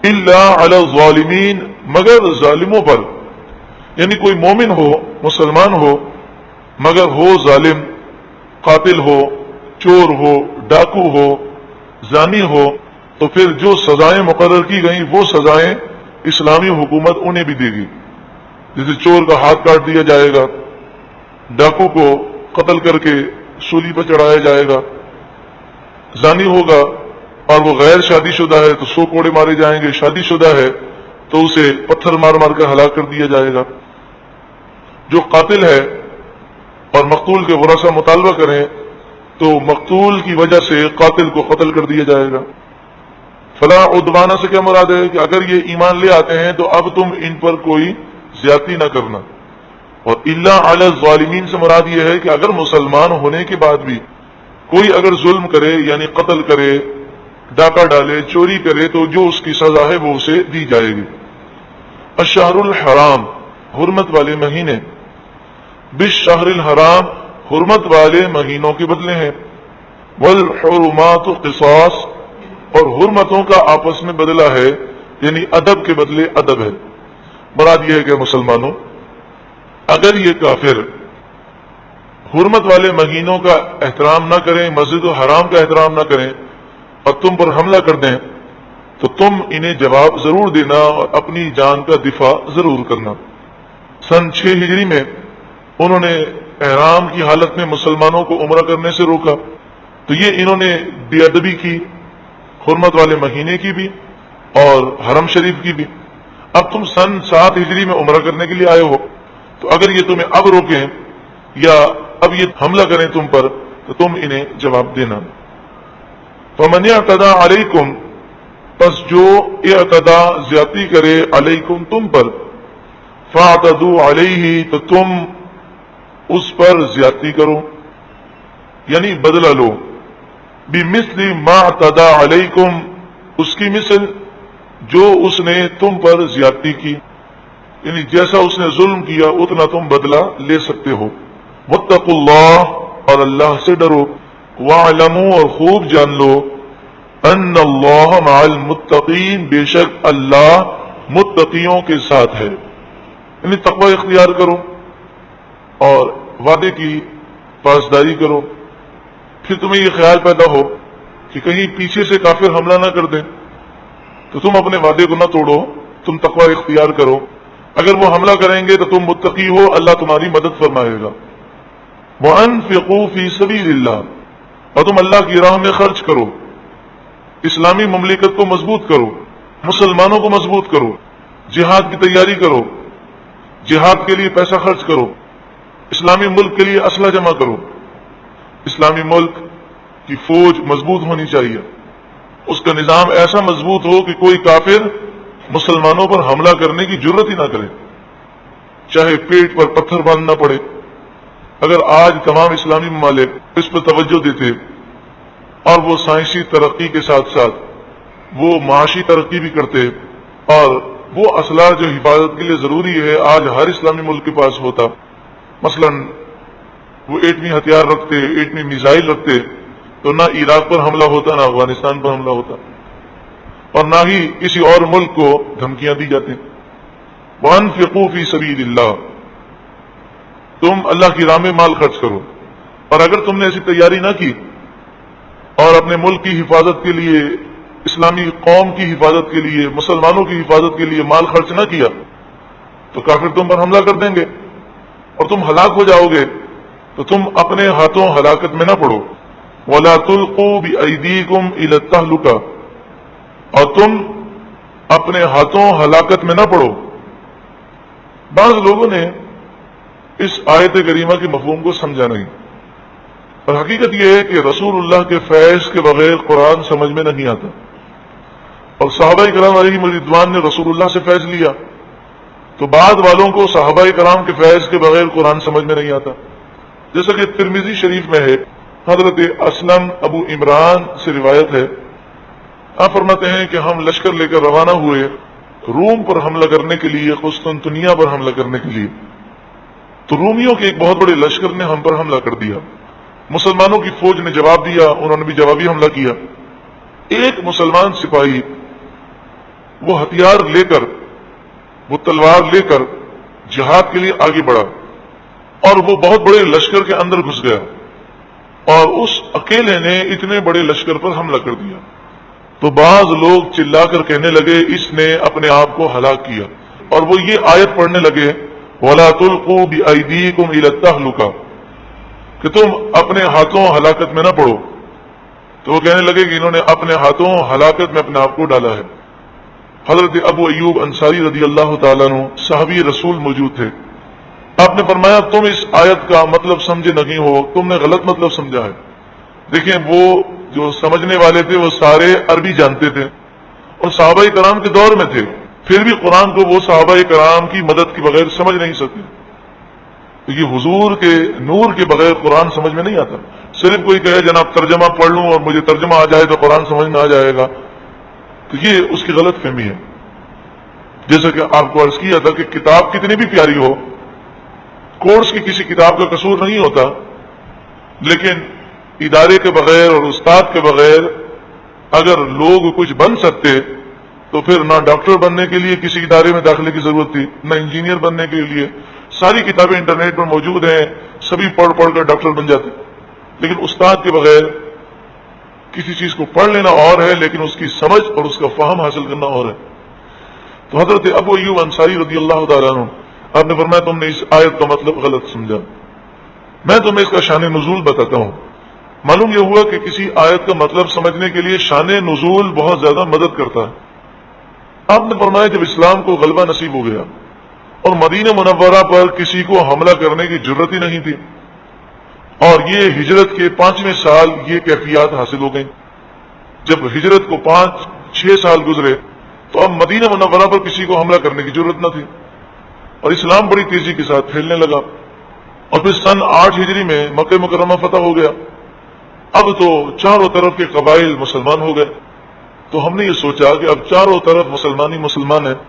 إِلَّا عَلَى الظَّالِمِينَ مگر ظالموں پر، یعنی کوئی مومن ہو، مسلمان ہو، مگر ہو ظالم، قاتل ہو، چور ہو، ڈاکو ہو، زانی ہو، تو پھر جو سزائیں مقرر کی گئیں وہ سزائیں اسلامی حکومت انہیں بھی دے گی. جیسے چور کا ہاتھ کاٹ دیا جائے گا، ڈاکو کو قتل کر کے سولی پر چڑھایا جائے گا، زانی ہوگا اور وہ غیر شادی شدہ ہے تو 100 کوڑے مارے جائیں گے، شادی شدہ ہے تو اسے پتھر مار مار کر ہلاک کر دیا جائے گا. جو قاتل ہے اور مقتول کے ورثہ مطالبہ کریں تو مقتول کی وجہ سے قاتل کو قتل کر دیا جائے گا. فلا عدوانہ سے کیا مراد ہے کہ اگر یہ ایمان لے آتے ہیں تو اب تم ان پر کوئی زیادتی نہ کرنا. اور الا علی الظالمین سے مراد یہ ہے کہ اگر مسلمان ہونے کے بعد بھی کوئی اگر ظلم کرے، یعنی قتل کرے، ڈاکہ ڈالے، چوری کرے، تو جو اس کی سزا ہے وہ اسے دی جائے گی. الشہر الحرام حرمت والے مہینے، بالشہر الحرام حرمت والے مہینوں کے بدلے ہیں. والحرمات قصاص اور حرمتوں کا آپس میں بدلہ ہے، یعنی ادب کے بدلے ادب ہے. مراد یہ ہے کہ مسلمانوں اگر یہ کافر حرمت والے مہینوں کا احترام نہ کریں، مسجد و حرام کا احترام نہ کریں اور تم پر حملہ کر دیں تو تم انہیں جواب ضرور دینا اور اپنی جان کا دفاع ضرور کرنا. سن 6 ہجری میں انہوں نے احرام کی حالت میں مسلمانوں کو عمرہ کرنے سے روکا، تو یہ انہوں نے بے ادبی کی، حرمت والے مہینے کی بھی اور حرم شریف کی بھی. اب تم سن 7 ہجری میں عمرہ کرنے کے لیے آئے ہو، تو اگر یہ تمہیں اب روکیں یا اب یہ حملہ کریں تم پر تو تم انہیں جواب دینا. فمن اعتدى علیکم پس جو اعتدا زیادتی کرے علیکم تم پر، فاعتدوا علیہ تو تم اس پر زیادتی کرو، یعنی بدلہ لو. بمثل ما اعتدى علیکم اس کی مثل جو اس نے تم پر زیادتی کی، یعنی جیسا اس نے ظلم کیا اتنا تم بدلہ لے سکتے ہو. واتقوا اللہ اور اللہ سے ڈرو. واعلموا اور خوب جان لو ان اللہ مع المتقین بے شک اللہ متقیوں کے ساتھ ہے. یعنی تقوی اختیار کرو اور وعدے کی پاسداری کرو. پھر تمہیں یہ خیال پیدا ہو کہ کہیں پیچھے سے کافر حملہ نہ کر دیں تو تم اپنے وعدے کو نہ توڑو، تم تقوی اختیار کرو. اگر وہ حملہ کریں گے تو تم متقی ہو، اللہ تمہاری مدد فرمائے گا. وَأَنفِقُوا فِي سَبِيلِ اللَّهِ اور تم اللہ کی راہ میں خرچ کرو، اسلامی مملکت کو مضبوط کرو، مسلمانوں کو مضبوط کرو، جہاد کی تیاری کرو، جہاد کے لیے پیسہ خرچ کرو، اسلامی ملک کے لیے اسلحہ جمع کرو. اسلامی ملک کی فوج مضبوط ہونی چاہیے، اس کا نظام ایسا مضبوط ہو کہ کوئی کافر مسلمانوں پر حملہ کرنے کی جرت ہی نہ کرے، چاہے پیٹ پر پتھر باندھنا پڑے. اگر آج تمام اسلامی ممالک اس پر توجہ دیتے اور وہ سائنسی ترقی کے ساتھ ساتھ وہ معاشی ترقی بھی کرتے اور وہ اسلحہ جو حفاظت کے لیے ضروری ہے آج ہر اسلامی ملک کے پاس ہوتا، مثلا وہ ایٹمی ہتھیار رکھتے، ایٹمی میزائل رکھتے، تو نہ عراق پر حملہ ہوتا، نہ افغانستان پر حملہ ہوتا، اور نہ ہی کسی اور ملک کو دھمکیاں دی جاتی۔ وَأَنفِقُوا فِي سَبِيلِ اللَّهِ، تم اللہ کی راہ میں مال خرچ کرو، اور اگر تم نے ایسی تیاری نہ کی اور اپنے ملک کی حفاظت کے لیے، اسلامی قوم کی حفاظت کے لیے، مسلمانوں کی حفاظت کے لیے مال خرچ نہ کیا تو کافر تم پر حملہ کر دیں گے اور تم ہلاک ہو جاؤ گے، تو تم اپنے ہاتھوں ہلاکت میں نہ پڑو۔ وَلَا تُلْقُوا بِأَيْدِيكُمْ إِلَى التَّهْلُكَةِ، اور تم اپنے ہاتھوں ہلاکت میں نہ پڑو۔ بعض لوگوں نے اس آیت کریمہ کے مفہوم کو سمجھا نہیں، اور حقیقت یہ ہے کہ رسول اللہ کے فیض کے بغیر قرآن سمجھ میں نہیں آتا، اور صحابہ کرام علیہم رضوان نے رسول اللہ سے فیض لیا، تو بعد والوں کو صحابہ کرام کے فیض کے بغیر قرآن سمجھ میں نہیں آتا۔ جیسا کہ ترمذی شریف میں ہے، حضرت اسلم ابو عمران سے روایت ہے، آپ فرماتے ہیں کہ ہم لشکر لے کر روانہ ہوئے روم پر حملہ کرنے کے لیے، قسطنطنیہ پر حملہ کرنے کے لیے، تو رومیوں کے ایک بہت بڑے لشکر نے ہم پر حملہ کر دیا۔ مسلمانوں کی فوج نے جواب دیا، انہوں نے بھی جوابی حملہ کیا۔ ایک مسلمان سپاہی وہ ہتھیار لے کر، وہ تلوار لے کر جہاد کے لیے آگے بڑھا، اور وہ بہت بڑے لشکر کے اندر گھس گیا، اور اس اکیلے نے اتنے بڑے لشکر پر حملہ کر دیا۔ تو بعض لوگ چلا کر کہنے لگے اس نے اپنے آپ کو ہلاک کیا، اور وہ یہ آیت پڑھنے لگے وَلَا تُلْقُوا بِأَيْدِيكُمْ إِلَى التَّهْلُكَةِ، کہ تم اپنے ہاتھوں ہلاکت میں نہ پڑو۔ تو وہ کہنے لگے کہ انہوں نے اپنے ہاتھوں ہلاکت میں اپنے آپ کو ڈالا ہے۔ حضرت ابو ایوب انصاری رضی اللہ تعالیٰ عنہ صحابی رسول موجود تھے، آپ نے فرمایا تم اس آیت کا مطلب سمجھے نہیں ہو، تم نے غلط مطلب سمجھا ہے۔ دیکھیں وہ جو سمجھنے والے تھے وہ سارے عربی جانتے تھے اور صحابہ کرام کے دور میں تھے، پھر بھی قرآن کو وہ صحابہ کرام کی مدد کے بغیر سمجھ نہیں سکتے، کیونکہ حضور کے نور کے بغیر قرآن سمجھ میں نہیں آتا۔ صرف کوئی کہے جناب ترجمہ پڑھ لوں اور مجھے ترجمہ آ جائے تو قرآن سمجھ میں آ جائے گا، تو یہ اس کی غلط فہمی ہے۔ جیسا کہ آپ کو عرض کیا تھا کہ کتاب کتنی بھی پیاری ہو، کورس کی کسی کتاب کا قصور نہیں ہوتا، لیکن ادارے کے بغیر اور استاد کے بغیر اگر لوگ کچھ بن سکتے تو پھر نہ ڈاکٹر بننے کے لیے کسی ادارے میں داخلے کی ضرورت تھی، نہ انجینئر بننے کے لیے۔ ساری کتابیں انٹرنیٹ پر موجود ہیں، سبھی پڑھ پڑھ کر ڈاکٹر بن جاتے، لیکن استاد کے بغیر کسی چیز کو پڑھ لینا اور ہے، لیکن اس کی سمجھ اور اس کا فہم حاصل کرنا اور ہے۔ تو حضرت ابو ایوب انصاری رضی اللہ تعالیٰ عنہ آپ نے فرمایا تم نے اس آیت کا مطلب غلط سمجھا۔ میں تمہیں اس کا شان نزول بتاتا ہوں۔ معلوم یہ ہوا کہ کسی آیت کا مطلب سمجھنے کے لیے شان نزول بہت زیادہ مدد کرتا ہے۔ آپ نے فرمایا جب اسلام کو غلبہ نصیب ہو گیا اور مدینہ منورہ پر کسی کو حملہ کرنے کی جرت ہی نہیں تھی، اور یہ ہجرت کے 5ویں سال یہ کیفیات حاصل ہو گئیں، جب ہجرت کو 5-6 سال گزرے تو اب مدینہ منورہ پر کسی کو حملہ کرنے کی ضرورت نہ تھی، اور اسلام بڑی تیزی کے ساتھ پھیلنے لگا، اور پھر سن 8 ہجری میں مکہ مکرمہ فتح ہو گیا۔ اب تو چاروں طرف کے قبائل مسلمان ہو گئے، تو ہم نے یہ سوچا کہ اب چاروں طرف مسلمان ہی مسلمان ہیں،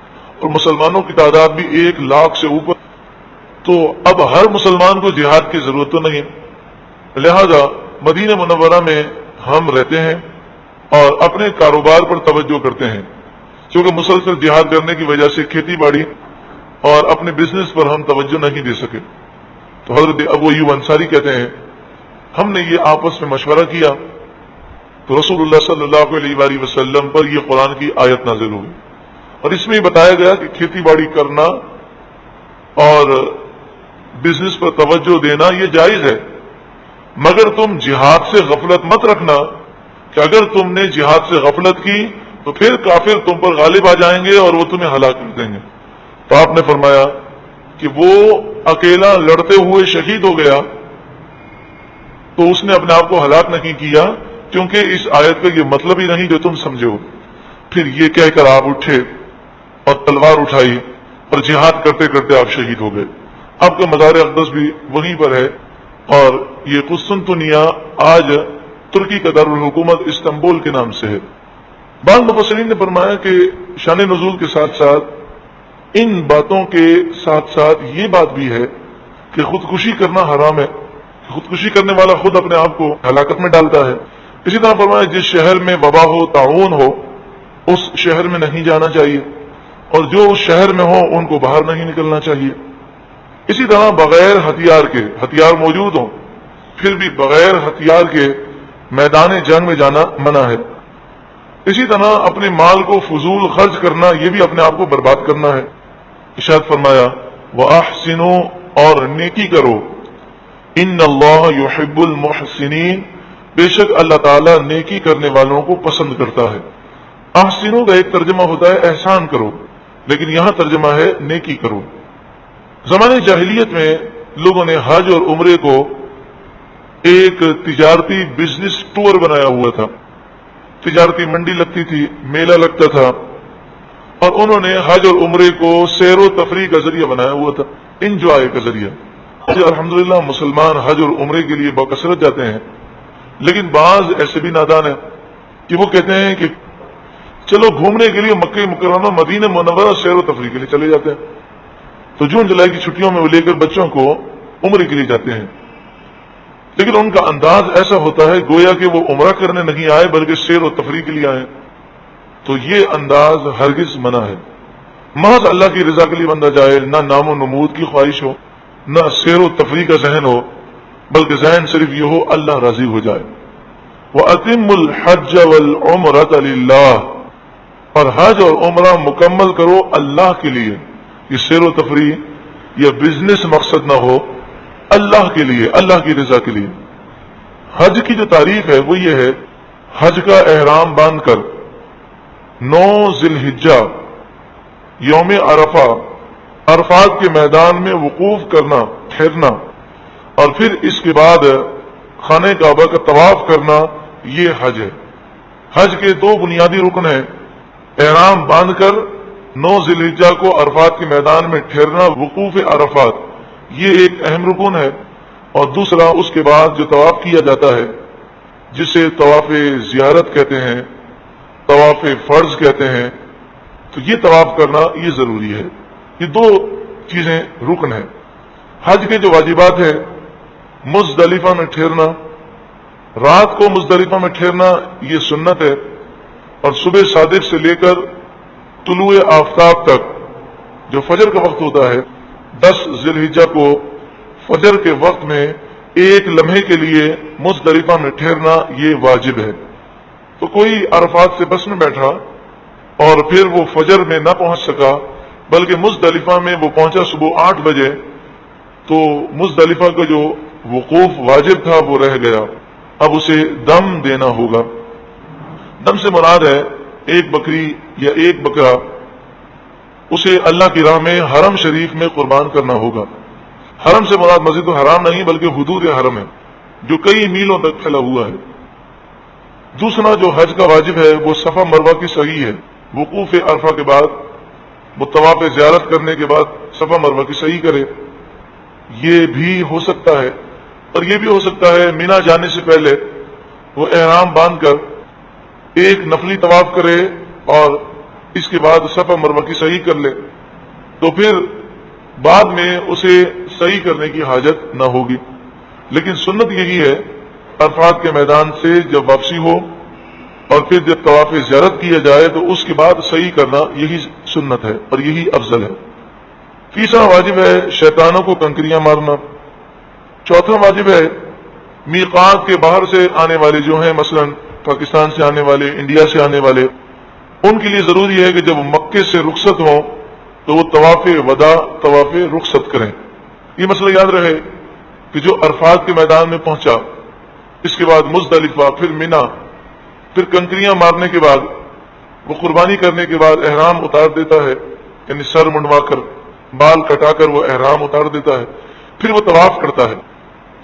اور مسلمانوں کی تعداد بھی 1 لاکھ سے اوپر، تو اب ہر مسلمان کو جہاد کی ضرورت تو نہیں، لہذا مدینہ منورہ میں ہم رہتے ہیں اور اپنے کاروبار پر توجہ کرتے ہیں، کیونکہ مسلسل جہاد کرنے کی وجہ سے کھیتی باڑی اور اپنے بزنس پر ہم توجہ نہیں دے سکے۔ تو حضرت ابو ایوب انصاری کہتے ہیں ہم نے یہ آپس میں مشورہ کیا تو رسول اللہ صلی اللہ علیہ وآلہ وسلم پر یہ قرآن کی آیت نازل ہوئی، اور اس میں یہ بتایا گیا کہ کھیتی باڑی کرنا اور بزنس پر توجہ دینا یہ جائز ہے، مگر تم جہاد سے غفلت مت رکھنا، کہ اگر تم نے جہاد سے غفلت کی تو پھر کافر تم پر غالب آ جائیں گے اور وہ تمہیں ہلاک کر دیں گے۔ تو آپ نے فرمایا کہ وہ اکیلا لڑتے ہوئے شہید ہو گیا تو اس نے اپنے آپ کو ہلاک نہیں کیا، کیونکہ اس آیت کا یہ مطلب ہی نہیں جو تم سمجھو۔ پھر یہ کہہ کر آپ اٹھے اور تلوار اٹھائی اور جہاد کرتے کرتے آپ شہید ہو گئے۔ آپ کا مزار اقدس بھی وہیں پر ہے، اور یہ قسطنطنیہ آج ترکی کا دارالحکومت استنبول کے نام سے ہے۔ بعض مفسرین نے فرمایا کہ شان نزول کے ساتھ ساتھ ان باتوں کے ساتھ ساتھ یہ بات بھی ہے کہ خودکشی کرنا حرام ہے. خودکشی کرنے والا خود اپنے آپ کو ہلاکت میں ڈالتا ہے. اسی طرح فرمایا جس شہر میں وبا ہو، طاعون ہو، اس شہر میں نہیں جانا چاہیے، اور جو اس شہر میں ہو ان کو باہر نہیں نکلنا چاہیے. اسی طرح بغیر ہتھیار کے، ہتھیار موجود ہوں پھر بھی بغیر ہتھیار کے میدان جنگ میں جانا منع ہے. اسی طرح اپنے مال کو فضول خرچ کرنا یہ بھی اپنے آپ کو برباد کرنا ہے. ارشاد فرمایا وَأَحْسِنُوا، اور نیکی کرو، ان اللہ یحب المحسنین، بے شک اللہ تعالیٰ نیکی کرنے والوں کو پسند کرتا ہے. احسنو کا ایک ترجمہ ہوتا ہے احسان کرو، لیکن یہاں ترجمہ ہے نیکی کرو. زمانے جاہلیت میں لوگوں نے حج اور عمرے کو ایک تجارتی بزنس ٹور بنایا ہوا تھا. تجارتی منڈی لگتی تھی، میلہ لگتا تھا، اور انہوں نے حج اور عمرے کو سیر و تفریح کا ذریعہ بنایا ہوا تھا، انجوائے کا ذریعہ. الحمدللہ مسلمان حج اور عمرے کے لیے بکثرت جاتے ہیں، لیکن بعض ایسے بھی نادان ہیں کہ وہ کہتے ہیں کہ چلو گھومنے کے لیے مکہ مکرمہ مدینہ منورہ سیر و تفریح کے لیے چلے جاتے ہیں. تو جون جولائی کی چھٹیوں میں وہ لے کر بچوں کو عمرے کے لیے جاتے ہیں، لیکن ان کا انداز ایسا ہوتا ہے گویا کہ وہ عمرہ کرنے نہیں آئے بلکہ سیر و تفریح کے لیے آئے. تو یہ انداز ہرگز منع ہے. محض اللہ کی رضا کے لیے بندہ جائے، نہ نام و نمود کی خواہش ہو، نہ سیر و تفریح کا ذہن ہو، بلکہ ذہن صرف یہ ہو اللہ راضی ہو جائے. وَأَتِمُّ الْحَجَّ وَالْعُمْرَةَ لِلَّهِ، اور حج اور عمرہ مکمل کرو اللہ کے لیے. یہ سیر و تفریح یا بزنس مقصد نہ ہو، اللہ کے لیے، اللہ کی رضا کے لیے. حج کی جو تعریف ہے وہ یہ ہے، حج کا احرام باندھ کر 9 ذی الحجہ یوم عرفہ عرفات کے میدان میں وقوف کرنا، ٹھہرنا، اور پھر اس کے بعد خانہ کعبہ کا طواف کرنا، یہ حج ہے. حج کے 2 بنیادی رکن ہیں، احرام باندھ کر 9 ذی الحجہ کو عرفات کے میدان میں ٹھہرنا، وقوف عرفات، یہ ایک اہم رکن ہے. اور دوسرا اس کے بعد جو طواف کیا جاتا ہے جسے طواف زیارت کہتے ہیں، طواف فرض کہتے ہیں، تو یہ طواف کرنا یہ ضروری ہے. یہ 2 چیزیں رکن ہیں. حج کے جو واجبات ہیں، مزدلفہ میں ٹھہرنا، رات کو مزدلفہ میں ٹھہرنا یہ سنت ہے، اور صبح صادق سے لے کر طلوع آفتاب تک جو فجر کا وقت ہوتا ہے، 10 ذی الحجہ کو فجر کے وقت میں 1 لمحے کے لیے مزدلفہ میں ٹھہرنا یہ واجب ہے. تو کوئی عرفات سے بس میں بیٹھا اور پھر وہ فجر میں نہ پہنچ سکا بلکہ مزدلفہ میں وہ پہنچا صبح 8 بجے، تو مزدلفہ کا جو وقوف واجب تھا وہ رہ گیا. اب اسے دم دینا ہوگا. دم سے مراد ہے 1 بکری یا 1 بکرا، اسے اللہ کی راہ میں حرم شریف میں قربان کرنا ہوگا. حرم سے مراد مسجد الحرام نہیں بلکہ حدود حرم ہے جو کئی میلوں تک پھیلا ہوا ہے. دوسرا جو حج کا واجب ہے وہ صفا مروہ کی سعی ہے. وقوف عرفہ کے بعد وہ طواف زیارت کرنے کے بعد صفا مروہ کی سعی کرے. یہ بھی ہو سکتا ہے، اور یہ بھی ہو سکتا ہے مینا جانے سے پہلے وہ احرام باندھ کر 1 نفلی طواف کرے اور اس کے بعد صفا مروہ کی سعی کر لے، تو پھر بعد میں اسے سعی کرنے کی حاجت نہ ہوگی. لیکن سنت یہی ہے عرفات کے میدان سے جب واپسی ہو اور پھر جب طواف زیارت کیا جائے تو اس کے بعد سعی کرنا یہی سنت ہے اور یہی افضل ہے. تیسرا واجب ہے شیطانوں کو کنکریاں مارنا. چوتھا واجب ہے میقات کے باہر سے آنے والے جو ہیں، مثلا پاکستان سے آنے والے، انڈیا سے آنے والے، ان کے لیے ضروری ہے کہ جب مکے سے رخصت ہوں تو وہ طواف وداع، طواف رخصت کریں. یہ مسئلہ یاد رہے کہ جو عرفات کے میدان میں پہنچا، اس کے بعد مزدلفہ، پھر مینا، پھر کنکریاں مارنے کے بعد وہ قربانی کرنے کے بعد احرام اتار دیتا ہے، یعنی سر منڈوا کر، بال کٹا کر وہ احرام اتار دیتا ہے، پھر وہ طواف کرتا ہے.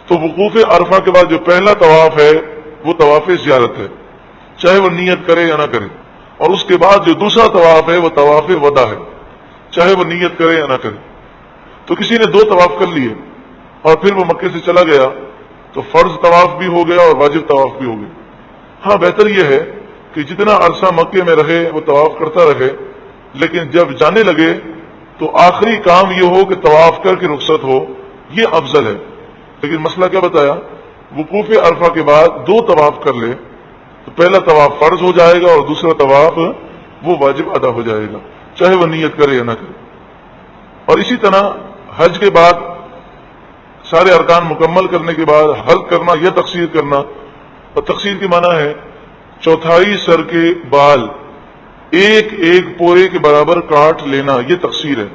تو وقوف عرفہ کے بعد جو پہلا طواف ہے وہ طواف زیارت ہے، چاہے وہ نیت کرے یا نہ کرے. اور اس کے بعد جو دوسرا طواف ہے وہ طواف وداع ہے، چاہے وہ نیت کرے یا نہ کرے. تو کسی نے 2 طواف کر لیے اور پھر وہ مکے سے چلا گیا تو فرض طواف بھی ہو گیا اور واجب طواف بھی ہو گیا. ہاں بہتر یہ ہے کہ جتنا عرصہ مکے میں رہے وہ طواف کرتا رہے، لیکن جب جانے لگے تو آخری کام یہ ہو کہ طواف کر کے رخصت ہو، یہ افضل ہے۔ لیکن مسئلہ کیا بتایا؟ وقوف عرفہ کے بعد 2 طواف کر لے تو پہلا طواف فرض ہو جائے گا اور دوسرا طواف وہ واجب ادا ہو جائے گا، چاہے وہ نیت کرے یا نہ کرے۔ اور اسی طرح حج کے بعد سارے ارکان مکمل کرنے کے بعد حلق کرنا یا تقصیر کرنا، اور تقصیر کے معنی ہے چوتھائی سر کے بال ایک ایک پورے کے برابر کاٹ لینا، یہ تقصیر ہے۔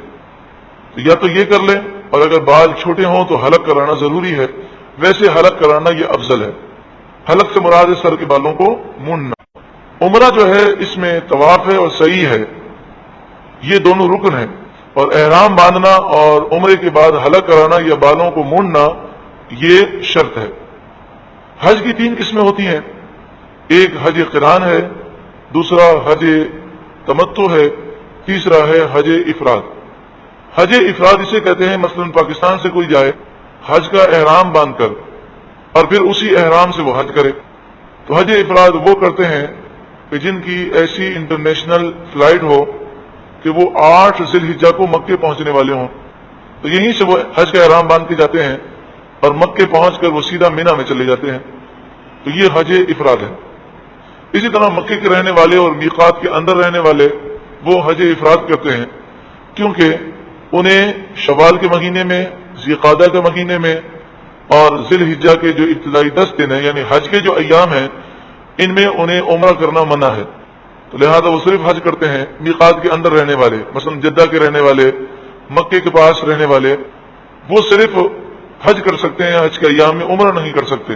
یا تو یہ کر لیں، اور اگر بال چھوٹے ہوں تو حلق کرانا ضروری ہے، ویسے حلق کرانا یہ افضل ہے۔ حلق سے مراد ہے سر کے بالوں کو موننا۔ عمرہ جو ہے اس میں طواف ہے اور سعی ہے، یہ دونوں رکن ہیں، اور احرام باندھنا اور عمرے کے بعد حلق کرانا یا بالوں کو موننا یہ شرط ہے۔ حج کی 3 قسمیں ہوتی ہیں، ایک حج قران ہے، دوسرا حج تمتع ہے، تیسرا ہے حج افراد۔ حج افراد اسے کہتے ہیں مثلا پاکستان سے کوئی جائے حج کا احرام باندھ کر اور پھر اسی احرام سے وہ حج کرے، تو حج افراد وہ کرتے ہیں کہ جن کی ایسی انٹرنیشنل فلائٹ ہو کہ وہ 8 ذی الحجہ کو مکے پہنچنے والے ہوں، تو یہیں سے وہ حج کا احرام باندھ کے جاتے ہیں اور مکے پہنچ کر وہ سیدھا مینا میں چلے جاتے ہیں، تو یہ حج افراد ہے۔ اسی طرح مکے کے رہنے والے اور میقات کے اندر رہنے والے وہ حج افراد کرتے ہیں، کیونکہ انہیں شوال کے مہینے میں، ذی قعدہ کے مہینے میں اور ذی الحجہ کے جو ابتدائی 10 دن ہیں یعنی حج کے جو ایام ہیں ان میں انہیں عمرہ کرنا منع ہے، تو لہذا وہ صرف حج کرتے ہیں۔ میقات کے اندر رہنے والے مثلا جدہ کے رہنے والے، مکے کے پاس رہنے والے، وہ صرف حج کر سکتے ہیں، حج کے ایام میں عمرہ نہیں کر سکتے،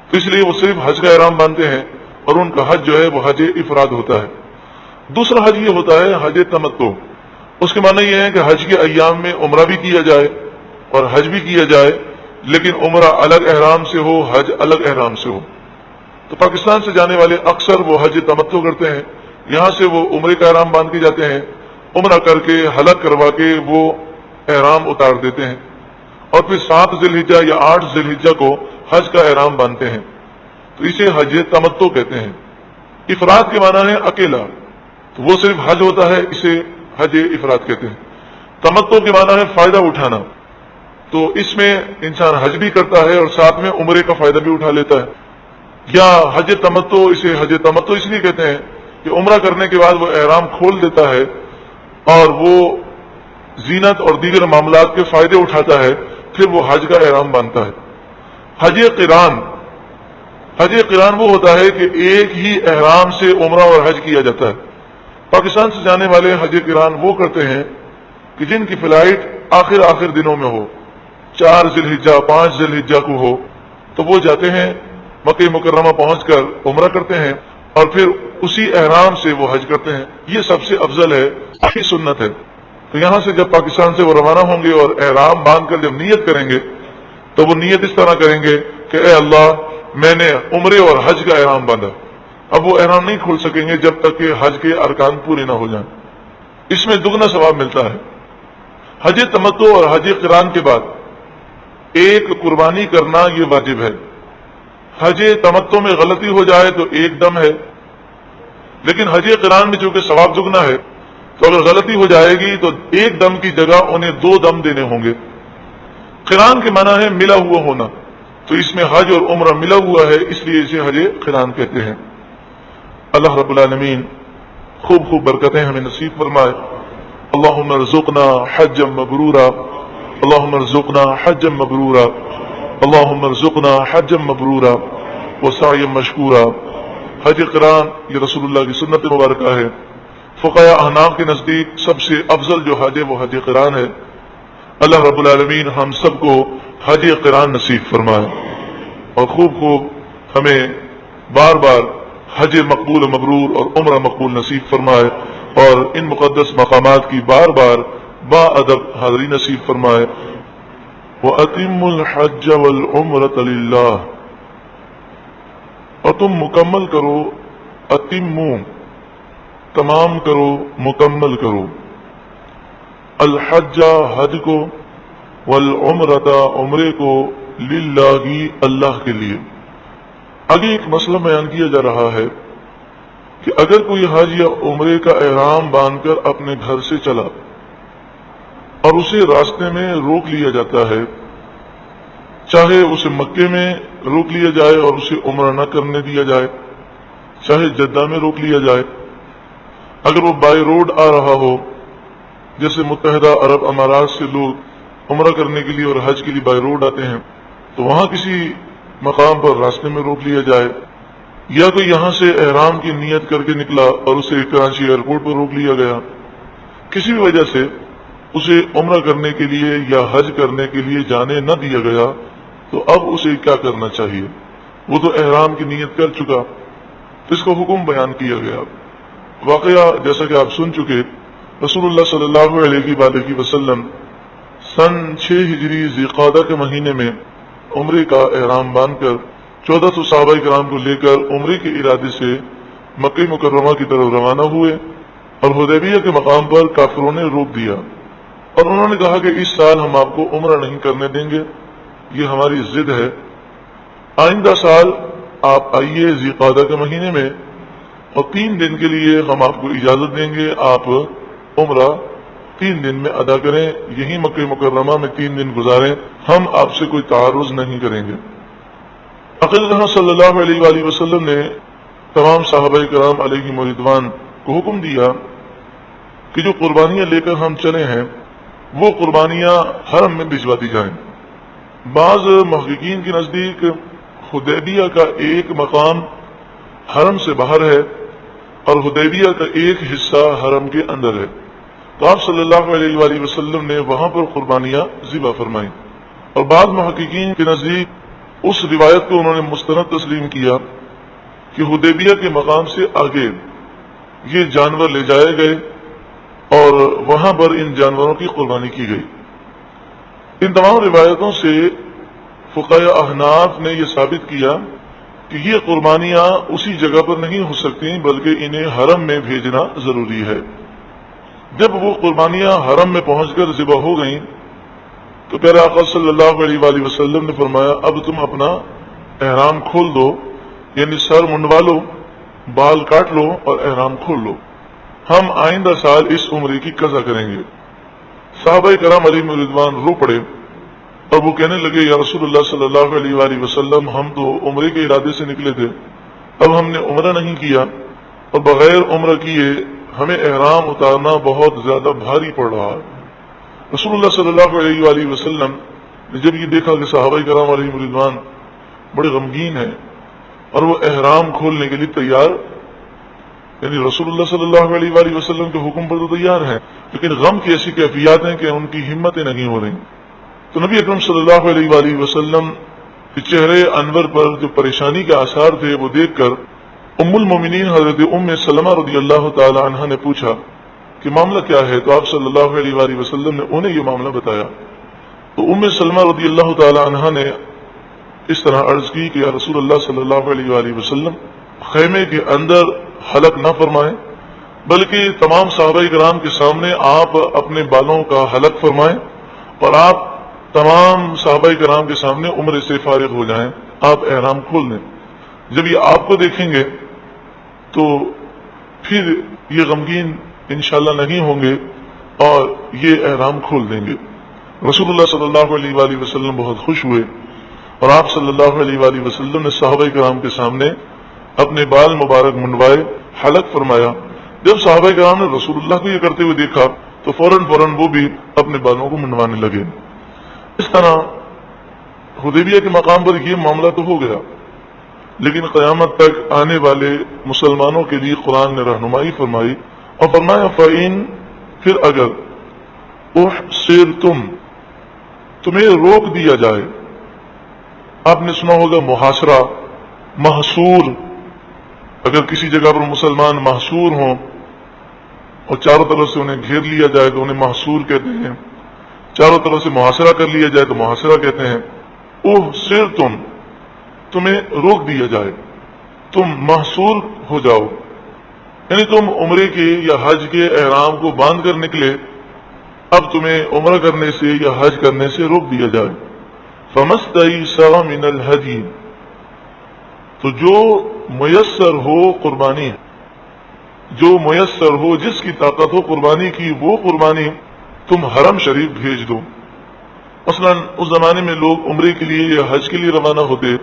تو اس لیے وہ صرف حج کا احرام باندھتے ہیں اور ان کا حج جو ہے وہ حج افراد ہوتا ہے۔ دوسرا حج یہ ہوتا ہے حج تمتع، اس کے معنی یہ ہے کہ حج کے ایام میں عمرہ بھی کیا جائے اور حج بھی کیا جائے، لیکن عمرہ الگ احرام سے ہو، حج الگ احرام سے ہو۔ تو پاکستان سے جانے والے اکثر وہ حج تمتع کرتے ہیں، یہاں سے وہ عمرے کا احرام باندھ کے جاتے ہیں، عمرہ کر کے حلق کروا کے وہ احرام اتار دیتے ہیں اور پھر 7 ذی الحجہ یا 8 ذی الحجہ کو حج کا احرام باندھتے ہیں، تو اسے حج تمتع کہتے ہیں۔ افراد کے معنی ہے اکیلا، تو وہ صرف حج ہوتا ہے، اسے حج افراد کہتے ہیں۔ تمتع کے معنی ہے فائدہ اٹھانا، تو اس میں انسان حج بھی کرتا ہے اور ساتھ میں عمرے کا فائدہ بھی اٹھا لیتا ہے۔ یا حج تمتع، اسے حج تمتع اس لیے کہتے ہیں کہ عمرہ کرنے کے بعد وہ احرام کھول دیتا ہے اور وہ زینت اور دیگر معاملات کے فائدے اٹھاتا ہے، پھر وہ حج کا احرام باندھتا ہے۔ حج قران، حج قران وہ ہوتا ہے کہ ایک ہی احرام سے عمرہ اور حج کیا جاتا ہے۔ پاکستان سے جانے والے حج قران وہ کرتے ہیں کہ جن کی فلائٹ آخر دنوں میں ہو، 4 ذی الحجہ 5 ذی الحجہ کو ہو، تو وہ جاتے ہیں مکہ مکرمہ پہنچ کر عمرہ کرتے ہیں اور پھر اسی احرام سے وہ حج کرتے ہیں۔ یہ سب سے افضل ہے، یہی سنت ہے۔ تو یہاں سے جب پاکستان سے وہ روانہ ہوں گے اور احرام باندھ کر جب نیت کریں گے تو وہ نیت اس طرح کریں گے کہ اے اللہ میں نے عمرے اور حج کا احرام باندھا۔ اب وہ احرام نہیں کھول سکیں گے جب تک کہ حج کے ارکان پورے نہ ہو جائیں۔ اس میں دگنا ثواب ملتا ہے۔ حج تمتع اور حج قران کے بعد ایک قربانی کرنا یہ واجب ہے۔ حج تمتع میں غلطی ہو جائے تو ایک دم ہے، لیکن حج قران میں چونکہ ثواب دگنا ہے تو اگر غلطی ہو جائے گی تو ایک دم کی جگہ انہیں 2 دم دینے ہوں گے۔ قران کے معنی ہے ملا ہوا ہونا، تو اس میں حج اور عمرہ ملا ہوا ہے، اس لیے اسے حج قران کہتے ہیں۔ اللہ رب العالمین خوب خوب برکتیں ہمیں نصیب فرمائے۔ اللہم ارزقنا حجا مبرورا، اللہم ارزقنا حجا مبرورا، اللہم ارزقنا حجا مبرورا وسعیا مشکورا۔ حج قران یہ رسول اللہ کی سنت مبارکہ ہے۔ فقہاء احناف کے نزدیک سب سے افضل جو حج ہے وہ حج قران ہے۔ اللہ رب العالمین ہم سب کو حج قران نصیب فرمائے اور خوب خوب ہمیں بار بار حج مقبول و مبرور اور عمرہ مقبول نصیب فرمائے اور ان مقدس مقامات کی بار بار با ادب حاضری نصیب فرمائے۔ وَأَتِمُّ الْحَجَّ وَالْعُمْرَةَ لِلَّهِ، اور تم مکمل کرو، اتمو تمام کرو، مکمل کرو، الحج حج کو، والعمرۃ عمرے کو، للہ اللہ کے لیے۔ آگے ایک مسئلہ بیان کیا جا رہا ہے کہ اگر کوئی حج یا عمرے کا احرام باندھ کر اپنے گھر سے چلا اور اسے راستے میں روک لیا جاتا ہے، چاہے اسے مکے میں روک لیا جائے اور اسے عمرہ نہ کرنے دیا جائے، چاہے جدہ میں روک لیا جائے، اگر وہ بائی روڈ آ رہا ہو، جیسے متحدہ عرب امارات سے لوگ عمرہ کرنے کے لیے اور حج کے لیے بائی روڈ آتے ہیں، تو وہاں کسی مقام پر راستے میں روک لیا جائے، یا کوئی یہاں سے احرام کی نیت کر کے نکلا اور اسے کراچی ایئرپورٹ پر روک لیا گیا، کسی بھی وجہ سے اسے عمرہ کرنے کے لیے یا حج کرنے کے لیے جانے نہ دیا گیا، تو اب اسے کیا کرنا چاہیے؟ وہ تو احرام کی نیت کر چکا، تو اس کا حکم بیان کیا گیا۔ واقعہ جیسا کہ آپ سن چکے، رسول اللہ صلی اللہ علیہ وآلہ وسلم سن 6 ہجری ذی القعدہ کے مہینے میں عمرے کا احرام باندھ کر 1400 صحابہ کرام کو لے کر عمرے کے ارادے سے مکہ مکرمہ کی طرف روانہ ہوئے، اور حدیبیہ کے مقام پر کافروں نے روک دیا اور انہوں نے کہا کہ اس سال ہم آپ کو عمرہ نہیں کرنے دیں گے، یہ ہماری ضد ہے، آئندہ سال آپ آئیے ذی القعدہ کے مہینے میں اور 3 دن کے لیے ہم آپ کو اجازت دیں گے، آپ عمرہ 3 دن میں ادا کریں، یہی مکہ مکرمہ میں 3 دن گزاریں، ہم آپ سے کوئی تعارض نہیں کریں گے۔ اللہ صلی اللہ علیہ وآلہ وسلم نے تمام صحابہ کرام علیہم رضوان کو حکم دیا کہ جو قربانیاں لے کر ہم چلے ہیں وہ قربانیاں حرم میں بھجوا دی جائیں۔ بعض محققین کے نزدیک حدیبیہ کا ایک مقام حرم سے باہر ہے اور حدیبیہ کا ایک حصہ حرم کے اندر ہے، تو آپ صلی اللہ علیہ وآلہ وسلم نے وہاں پر قربانیاں ذبح فرمائیں، اور بعض محققین کے نزدیک اس روایت کو انہوں نے مستند تسلیم کیا کہ حدیبیہ کے مقام سے آگے یہ جانور لے جائے گئے اور وہاں پر ان جانوروں کی قربانی کی گئی۔ ان تمام روایتوں سے فقہاء احناف نے یہ ثابت کیا کہ یہ قربانیاں اسی جگہ پر نہیں ہو سکتی بلکہ انہیں حرم میں بھیجنا ضروری ہے۔ جب وہ قربانیاں حرم میں پہنچ کر ذبح ہو گئیں تو پیارے آقا صلی اللہ علیہ وآلہ وسلم نے فرمایا اب تم اپنا احرام کھول دو، یعنی سر منڈوا لو، بال کاٹ لو اور احرام کھول لو، ہم آئندہ سال اس عمرے کی قضا کریں گے۔ صحابہ کرام علیہم رضوان رو پڑے اور وہ کہنے لگے یا رسول اللہ صلی اللہ علیہ وآلہ وسلم ہم تو عمرے کے ارادے سے نکلے تھے، اب ہم نے عمرہ نہیں کیا اور بغیر عمرہ کیے ہمیں احرام اتارنا بہت زیادہ بھاری پڑ رہا ہے۔ رسول اللہ صلی اللہ علیہ وآلہ وسلم نے جب یہ دیکھا کہ صحابہ کرام علیہم رضوان بڑے غمگین ہیں اور وہ احرام کھولنے کے لیے تیار، یعنی رسول اللہ صلی اللہ علیہ وآلہ وسلم کے حکم پر تو تیار ہیں لیکن غم کی ایسی کیفیات ہیں کہ ان کی ہمتیں نہیں ہو رہی، تو نبی اکرم صلی اللہ علیہ وآلہ وسلم کے چہرے انور پر جو پریشانی کے آثار تھے وہ دیکھ کر ام المومنین حضرت ام سلمہ رضی اللہ تعالی عنہا نے پوچھا کہ معاملہ کیا ہے، تو آپ صلی اللہ علیہ وآلہ وسلم نے انہیں یہ معاملہ بتایا، تو ام سلمہ رضی اللہ تعالی عنہا نے اس طرح عرض کی کہ یا رسول اللہ صلی اللہ علیہ وآلہ وسلم خیمے کے اندر حلق نہ فرمائیں بلکہ تمام صحابہ کرام کے سامنے آپ اپنے بالوں کا حلق فرمائیں اور آپ تمام صحابہ کرام کے سامنے عمرے سے فارغ ہو جائیں، آپ احرام کھول دیں۔ جب یہ آپ کو دیکھیں گے تو پھر یہ غمگین انشاءاللہ نہیں ہوں گے اور یہ احرام کھول دیں گے۔ رسول اللہ صلی اللہ علیہ وآلہ وسلم بہت خوش ہوئے اور آپ صلی اللہ علیہ وآلہ وسلم نے صحابہ کرام کے سامنے اپنے بال مبارک منڈوائے، حلق فرمایا۔ جب صحابہ کرام نے رسول اللہ کو یہ کرتے ہوئے دیکھا تو فوراً وہ بھی اپنے بالوں کو منڈوانے لگے۔ اس طرح حدیبیہ کے مقام پر یہ معاملہ تو ہو گیا، لیکن قیامت تک آنے والے مسلمانوں کے لیے قرآن نے رہنمائی فرمائی اور فرمایا فَإِن پھر اگر احصرتم تمہیں روک دیا جائے، آپ نے سنا ہوگا محاصرہ، محصور، اگر کسی جگہ پر مسلمان محصور ہوں اور چاروں طرف سے انہیں گھیر لیا جائے تو انہیں محصور کہتے ہیں، چاروں طرف سے محاصرہ کر لیا جائے تو محاصرہ کہتے ہیں۔ احصرتم تمہیں روک دیا جائے، تم محصور ہو جاؤ، یعنی تم عمرے کے یا حج کے احرام کو باندھ کر نکلے، اب تمہیں عمرہ کرنے سے یا حج کرنے سے روک دیا جائے۔ فَمَسْتَيْسَرَ مِنَ الْهَدْيِ تو جو میسر ہو قربانی، جو میسر ہو، جس کی طاقت ہو قربانی کی وہ قربانی تم حرم شریف بھیج دو. مثلا اس زمانے میں لوگ عمرے کے لیے یا حج کے لیے روانہ ہوتے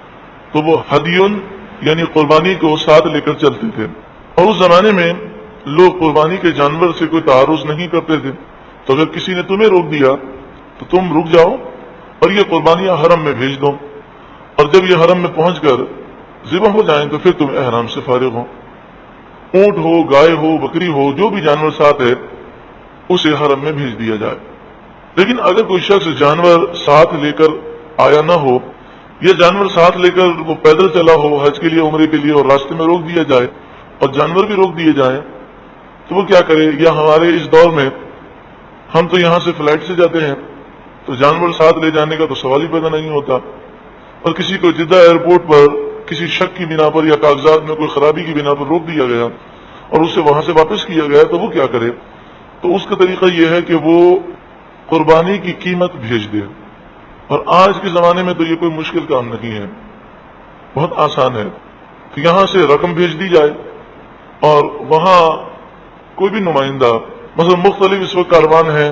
تو وہ ہدیون یعنی قربانی کو ساتھ لے کر چلتے تھے، اور اس زمانے میں لوگ قربانی کے جانور سے کوئی تعارض نہیں کرتے تھے. تو اگر کسی نے تمہیں روک دیا تو تم رک جاؤ اور یہ قربانیاں حرم میں بھیج دو، اور جب یہ حرم میں پہنچ کر ذبح ہو جائیں تو پھر تم احرام سے فارغ ہو. اونٹ ہو، گائے ہو، بکری ہو، جو بھی جانور ساتھ ہے اسے حرم میں بھیج دیا جائے. لیکن اگر کوئی شخص جانور ساتھ لے کر آیا نہ ہو یا جانور ساتھ لے کر وہ پیدل چلا ہو حج کے لیے عمرے کے لیے اور راستے میں روک دیا جائے اور جانور بھی روک دیے جائیں تو وہ کیا کرے؟ یا ہمارے اس دور میں ہم تو یہاں سے فلائٹ سے جاتے ہیں تو جانور ساتھ لے جانے کا تو سوال ہی پیدا نہیں ہوتا، اور کسی کو جدہ ایئرپورٹ پر کسی شک کی بنا پر یا کاغذات میں کوئی خرابی کی بنا پر روک دیا گیا اور اسے وہاں سے واپس کیا گیا تو وہ کیا کرے؟ تو اس کا طریقہ یہ ہے کہ وہ قربانی کی قیمت بھیج دے. اور آج کے زمانے میں تو یہ کوئی مشکل کام نہیں ہے، بہت آسان ہے کہ یہاں سے رقم بھیج دی جائے اور وہاں کوئی بھی نمائندہ، مثلا مختلف اس وقت کاروان ہیں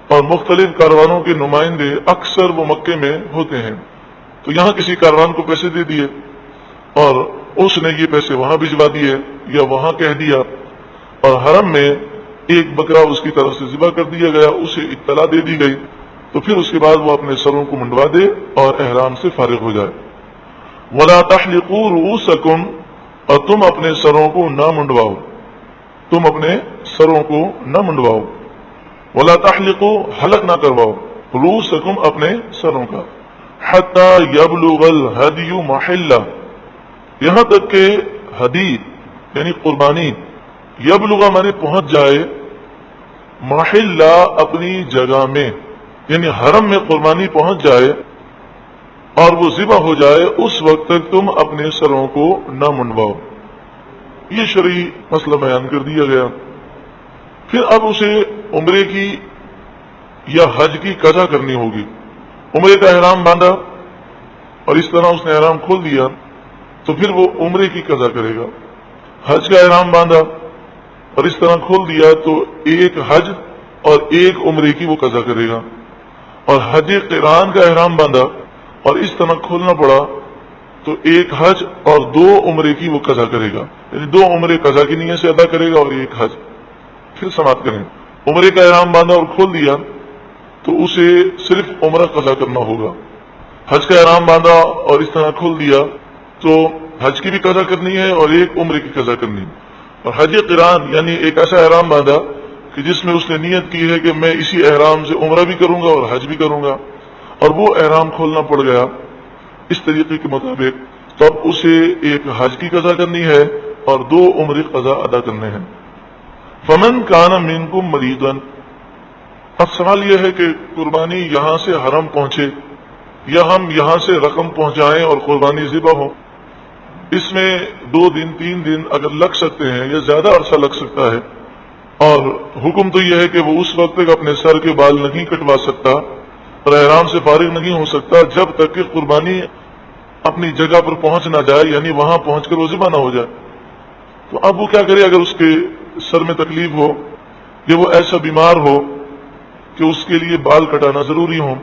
اور مختلف کاروانوں کے نمائندے اکثر وہ مکے میں ہوتے ہیں، تو یہاں کسی کاروان کو پیسے دے دیے اور اس نے یہ پیسے وہاں بھجوا دیے یا وہاں کہہ دیا اور حرم میں ایک بکرا اس کی طرف سے ذبح کر دیا گیا، اسے اطلاع دے دی گئی، تو پھر اس کے بعد وہ اپنے سروں کو منڈوا دے اور احرام سے فارغ ہو جائے. وَلَا تَحْلِقُوا رُؤُوسَكُمْ، اور تم اپنے سروں کو نہ منڈواؤ، تم اپنے سروں کو نہ منڈواؤ. وَلَا تَحْلِقُوا، حلق نہ کرواؤ، رُؤُوسَكُمْ اپنے سروں کا، حَتَّى يَبْلُغَ الْهَدْيُ مَحِلَّهُ، یہاں تک کہ ہدی یعنی قربانی یبلغ مانے پہنچ جائے، محلہ اپنی جگہ میں یعنی حرم میں قربانی پہنچ جائے اور وہ ذبح ہو جائے، اس وقت تک تم اپنے سروں کو نہ منڈواؤ. یہ شرعی مسئلہ بیان کر دیا گیا. پھر اب اسے عمرے کی یا حج کی قضا کرنی ہوگی. عمرے کا احرام باندھا اور اس طرح اس نے احرام کھول دیا تو پھر وہ عمرے کی قضا کرے گا. حج کا احرام باندھا اور اس طرح کھول دیا تو ایک حج اور ایک عمرے کی وہ قضا کرے گا. اور حج قران کا احرام باندھا اور اس طرح کھولنا پڑا تو ایک حج اور دو عمرے کی وہ قضا کرے گا، یعنی دو عمرے قضا کی نیت سے ادا کرے گا اور ایک حج. پھر سماعت کریں، عمرے کا احرام باندھا اور کھول دیا تو اسے صرف عمرہ قضا کرنا ہوگا. حج کا احرام باندھا اور اس طرح کھول دیا تو حج کی بھی قضا کرنی ہے اور ایک عمرے کی قضا کرنی ہے. اور حج قران یعنی ایک ایسا احرام باندھا کہ جس میں اس نے نیت کی ہے کہ میں اسی احرام سے عمرہ بھی کروں گا اور حج بھی کروں گا، اور وہ احرام کھولنا پڑ گیا اس طریقے کے مطابق، تو اب اسے ایک حج کی قضا کرنی ہے اور دو عمرے قضا ادا کرنے ہیں. فمن کان منکم مریضا، اب سوال یہ ہے کہ قربانی یہاں سے حرم پہنچے یا ہم یہاں سے رقم پہنچائیں اور قربانی ذبح ہو، اس میں 2 دن 3 دن اگر لگ سکتے ہیں یا زیادہ عرصہ لگ سکتا ہے. اور حکم تو یہ ہے کہ وہ اس وقت تک اپنے سر کے بال نہیں کٹوا سکتا اور احرام سے فارغ نہیں ہو سکتا جب تک کہ قربانی اپنی جگہ پر پہنچ نہ جائے، یعنی وہاں پہنچ کر وہ ذبح نہ ہو جائے. تو اب وہ کیا کرے؟ اگر اس کے سر میں تکلیف ہو یا وہ ایسا بیمار ہو کہ اس کے لیے بال کٹانا ضروری ہو،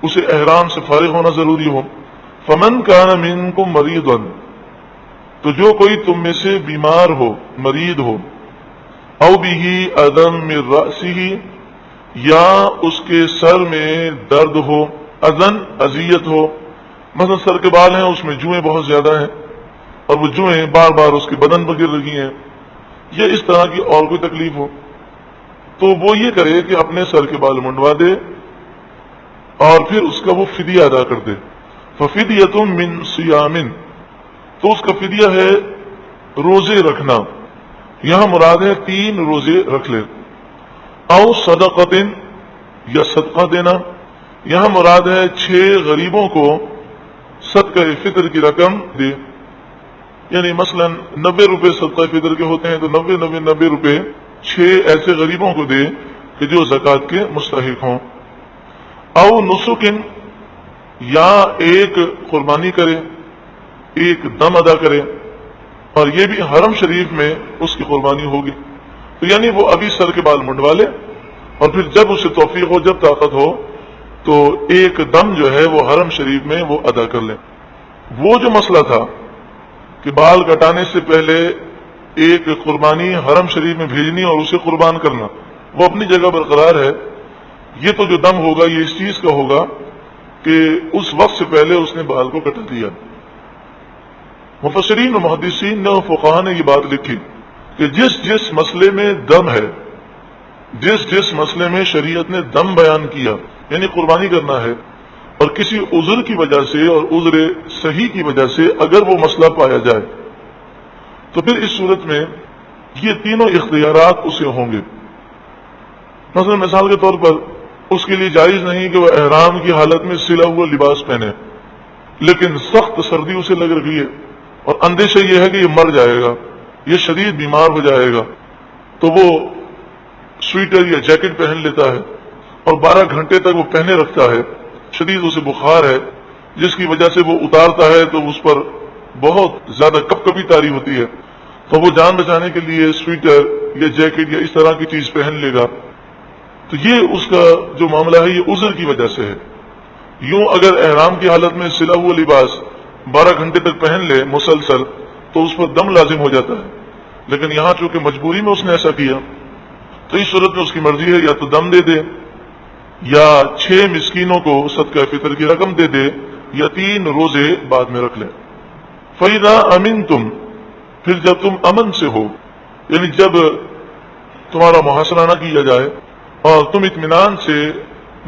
اسے احرام سے فارغ ہونا ضروری ہو. فمن کان منکم مریضا، تو جو کوئی تم میں سے بیمار ہو، مریض ہو، او بہ اذی من رأسہ، یا اس کے سر میں درد ہو، اذن اذیت ہو، مثلا سر کے بال ہیں اس میں جوئیں بہت زیادہ ہیں اور وہ جوئیں بار بار اس کے بدن پر گر رہی ہیں، یا اس طرح کی اور کوئی تکلیف ہو، تو وہ یہ کرے کہ اپنے سر کے بال منڈوا دے اور پھر اس کا وہ فدیہ ادا کر دے. ففدیۃ من صیام، تو اس کا فدیہ ہے روزے رکھنا. یہاں مراد ہے 3 روزے رکھ لے. او صدقۃ، یا صدقہ دینا. یہاں مراد ہے 6 غریبوں کو صدقہ فطر کی رقم دے، یعنی مثلا 90 روپے صدقہ فطر کے ہوتے ہیں تو 90 روپے 6 ایسے غریبوں کو دے کہ جو زکوٰۃ کے مستحق ہوں. او نسکن، یا ایک قربانی کرے، ایک دم ادا کرے، اور یہ بھی حرم شریف میں اس کی قربانی ہوگی. تو یعنی وہ ابھی سر کے بال منڈوا لے اور پھر جب اسے توفیق ہو، جب طاقت ہو، تو ایک دم جو ہے وہ حرم شریف میں وہ ادا کر لیں۔ وہ جو مسئلہ تھا کہ بال کٹانے سے پہلے ایک قربانی حرم شریف میں بھیجنی اور اسے قربان کرنا، وہ اپنی جگہ برقرار ہے۔ یہ تو جو دم ہوگا یہ اس چیز کا ہوگا کہ اس وقت سے پہلے اس نے بال کو کٹا دیا۔ مفسرین و محدثین و فقہاء نے یہ بات لکھی کہ جس مسئلے میں دم ہے، جس مسئلے میں شریعت نے دم بیان کیا یعنی قربانی کرنا ہے، اور کسی عذر کی وجہ سے اور عذر صحیح کی وجہ سے اگر وہ مسئلہ پایا جائے تو پھر اس صورت میں یہ تینوں اختیارات اسے ہوں گے۔ مثلا مثال کے طور پر اس کے لیے جائز نہیں کہ وہ احرام کی حالت میں سلا ہوا لباس پہنے، لیکن سخت سردی اسے لگ رہی ہے اور اندیشہ یہ ہے کہ یہ مر جائے گا، یہ شدید بیمار ہو جائے گا، تو وہ سویٹر یا جیکٹ پہن لیتا ہے اور 12 گھنٹے تک وہ پہنے رکھتا ہے۔ شدید اسے بخار ہے جس کی وجہ سے وہ اتارتا ہے تو اس پر بہت زیادہ کپ کپی طاری ہوتی ہے، تو وہ جان بچانے کے لیے سویٹر یا جیکٹ یا اس طرح کی چیز پہن لے گا۔ تو یہ اس کا جو معاملہ ہے یہ عذر کی وجہ سے ہے۔ یوں اگر احرام کی حالت میں سلا ہوا لباس 12 گھنٹے تک پہن لے مسلسل تو اس پر دم لازم ہو جاتا ہے، لیکن یہاں چونکہ مجبوری میں اس نے ایسا کیا تو اس صورت میں اس کی مرضی ہے یا تو دم دے دے یا 6 مسکینوں کو صدقہ فطر کی رقم دے دے یا 3 روزے بعد میں رکھ لے۔ فَإِذَا أَمِنْتُمْ، پھر جب تم امن سے ہو، یعنی جب تمہارا محاصرہ نہ کیا جائے اور تم اطمینان سے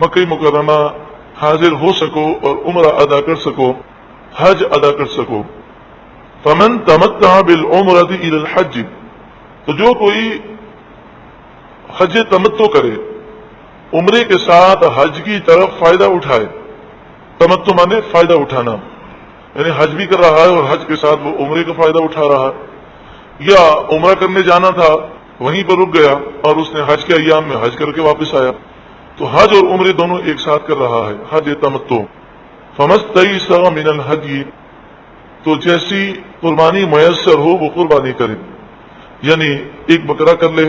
مکہ مکرمہ حاضر ہو سکو اور عمرہ ادا کر سکو، حج ادا کر سکو۔ فَمَن تَمَتَّعَ بِالْعُمْرَةِ إِلَى الْحَجِّ، تو جو کوئی حج تمتع کرے، عمرے کے ساتھ حج کی طرف فائدہ اٹھائے، تمتع مانے فائدہ اٹھانا، یعنی حج بھی کر رہا ہے اور حج کے ساتھ وہ عمرے کا فائدہ اٹھا رہا ہے، یا عمرہ کرنے جانا تھا وہیں پر رک گیا اور اس نے حج کے ایام میں حج کر کے واپس آیا، تو حج اور عمرے دونوں ایک ساتھ کر رہا ہے، حج تمتع۔ فَمَسْتَيْسَرَ مِنَ الْهَدْيِ، تو جیسی قربانی میسر ہو وہ قربانی کرے، یعنی ایک بکرا کر لے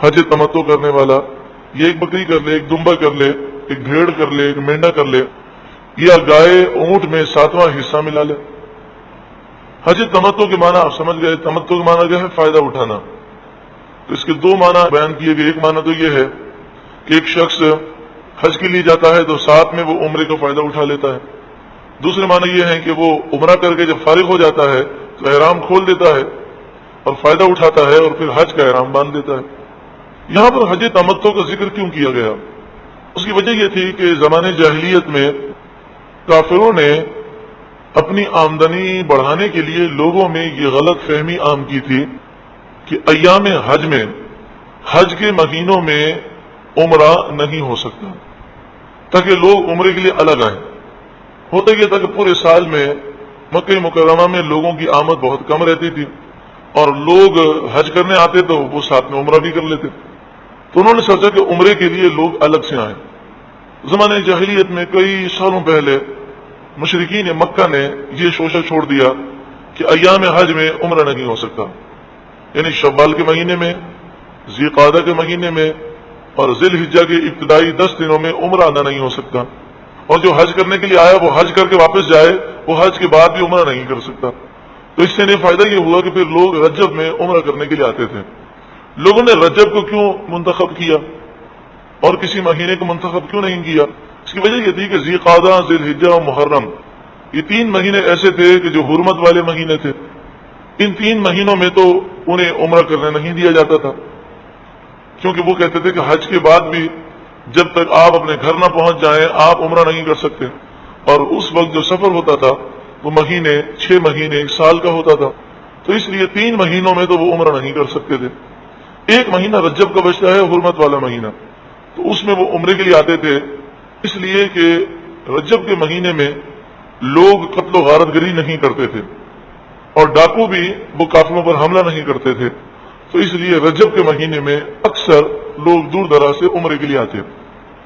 حج تمتع کرنے والا، یا ایک بکری کر لے، ایک دمبا کر لے، ایک بھیڑ کر لے، ایک مینڈا کر لے، یا گائے اونٹ میں 7واں حصہ ملا لے۔ حج تمتع کے معنی آپ سمجھ گئے، تمتع کے معنی کیا ہے؟ فائدہ اٹھانا۔ تو اس کے 2 معنی بیان کیے گئے، ایک معنی تو یہ ہے کہ ایک شخص حج کے لیے جاتا ہے تو ساتھ میں وہ عمرے کا فائدہ اٹھا لیتا ہے، دوسرے معنی یہ ہے کہ وہ عمرہ کر کے جب فارغ ہو جاتا ہے تو احرام کھول دیتا ہے اور فائدہ اٹھاتا ہے اور پھر حج کا احرام باندھ دیتا ہے۔ یہاں پر حج تمتع کا ذکر کیوں کیا گیا؟ اس کی وجہ یہ تھی کہ زمانے جاہلیت میں کافروں نے اپنی آمدنی بڑھانے کے لیے لوگوں میں یہ غلط فہمی عام کی تھی کہ ایام حج میں، حج کے مہینوں میں عمرہ نہیں ہو سکتا، تاکہ لوگ عمرے کے لیے الگ آئیں۔ ہوتا یہ تھا کہ پورے سال میں مکہ مکرمہ میں لوگوں کی آمد بہت کم رہتی تھی اور لوگ حج کرنے آتے تو وہ ساتھ میں عمرہ بھی کر لیتے، تو انہوں نے سوچا کہ عمرے کے لیے لوگ الگ سے آئیں۔ زمانے جاہلیت میں کئی سالوں پہلے مشرکین مکہ نے یہ شوشہ چھوڑ دیا کہ ایام حج میں عمرہ نہیں ہو سکتا، یعنی شوال کے مہینے میں، ذی قعدہ کے مہینے میں اور ذی الحجہ کے ابتدائی 10 دنوں میں عمرہ ادا نہیں ہو سکتا، اور جو حج کرنے کے لیے آیا وہ حج کر کے واپس جائے وہ حج کے بعد بھی عمرہ نہیں کر سکتا۔ تو اس سے فائدہ یہ ہوا کہ پھر لوگ رجب میں عمرہ کرنے کے لیے آتے تھے۔ لوگوں نے رجب کو کیوں منتخب کیا اور کسی مہینے کو منتخب کیوں نہیں کیا؟ اس کی وجہ یہ تھی کہ ذی قعدہ، ذی الحجہ اور محرم، یہ 3 مہینے ایسے تھے کہ جو حرمت والے مہینے تھے۔ ان 3 مہینوں میں تو انہیں عمرہ کرنے نہیں دیا جاتا تھا، کیونکہ وہ کہتے تھے کہ حج کے بعد بھی جب تک آپ اپنے گھر نہ پہنچ جائیں آپ عمرہ نہیں کر سکتے، اور اس وقت جو سفر ہوتا تھا وہ مہینے، 6 مہینے، 1 سال کا ہوتا تھا، تو اس لیے 3 مہینوں میں تو وہ عمرہ نہیں کر سکتے تھے۔ ایک مہینہ رجب کا بچتا ہے، حرمت والا مہینہ، تو اس میں وہ عمرے کے لیے آتے تھے، اس لیے کہ رجب کے مہینے میں لوگ قتل و غارت گری نہیں کرتے تھے اور ڈاکو بھی وہ کافروں پر حملہ نہیں کرتے تھے، تو اس لیے رجب کے مہینے میں اکثر لوگ دور دراز سے عمرے کے لیے آتے۔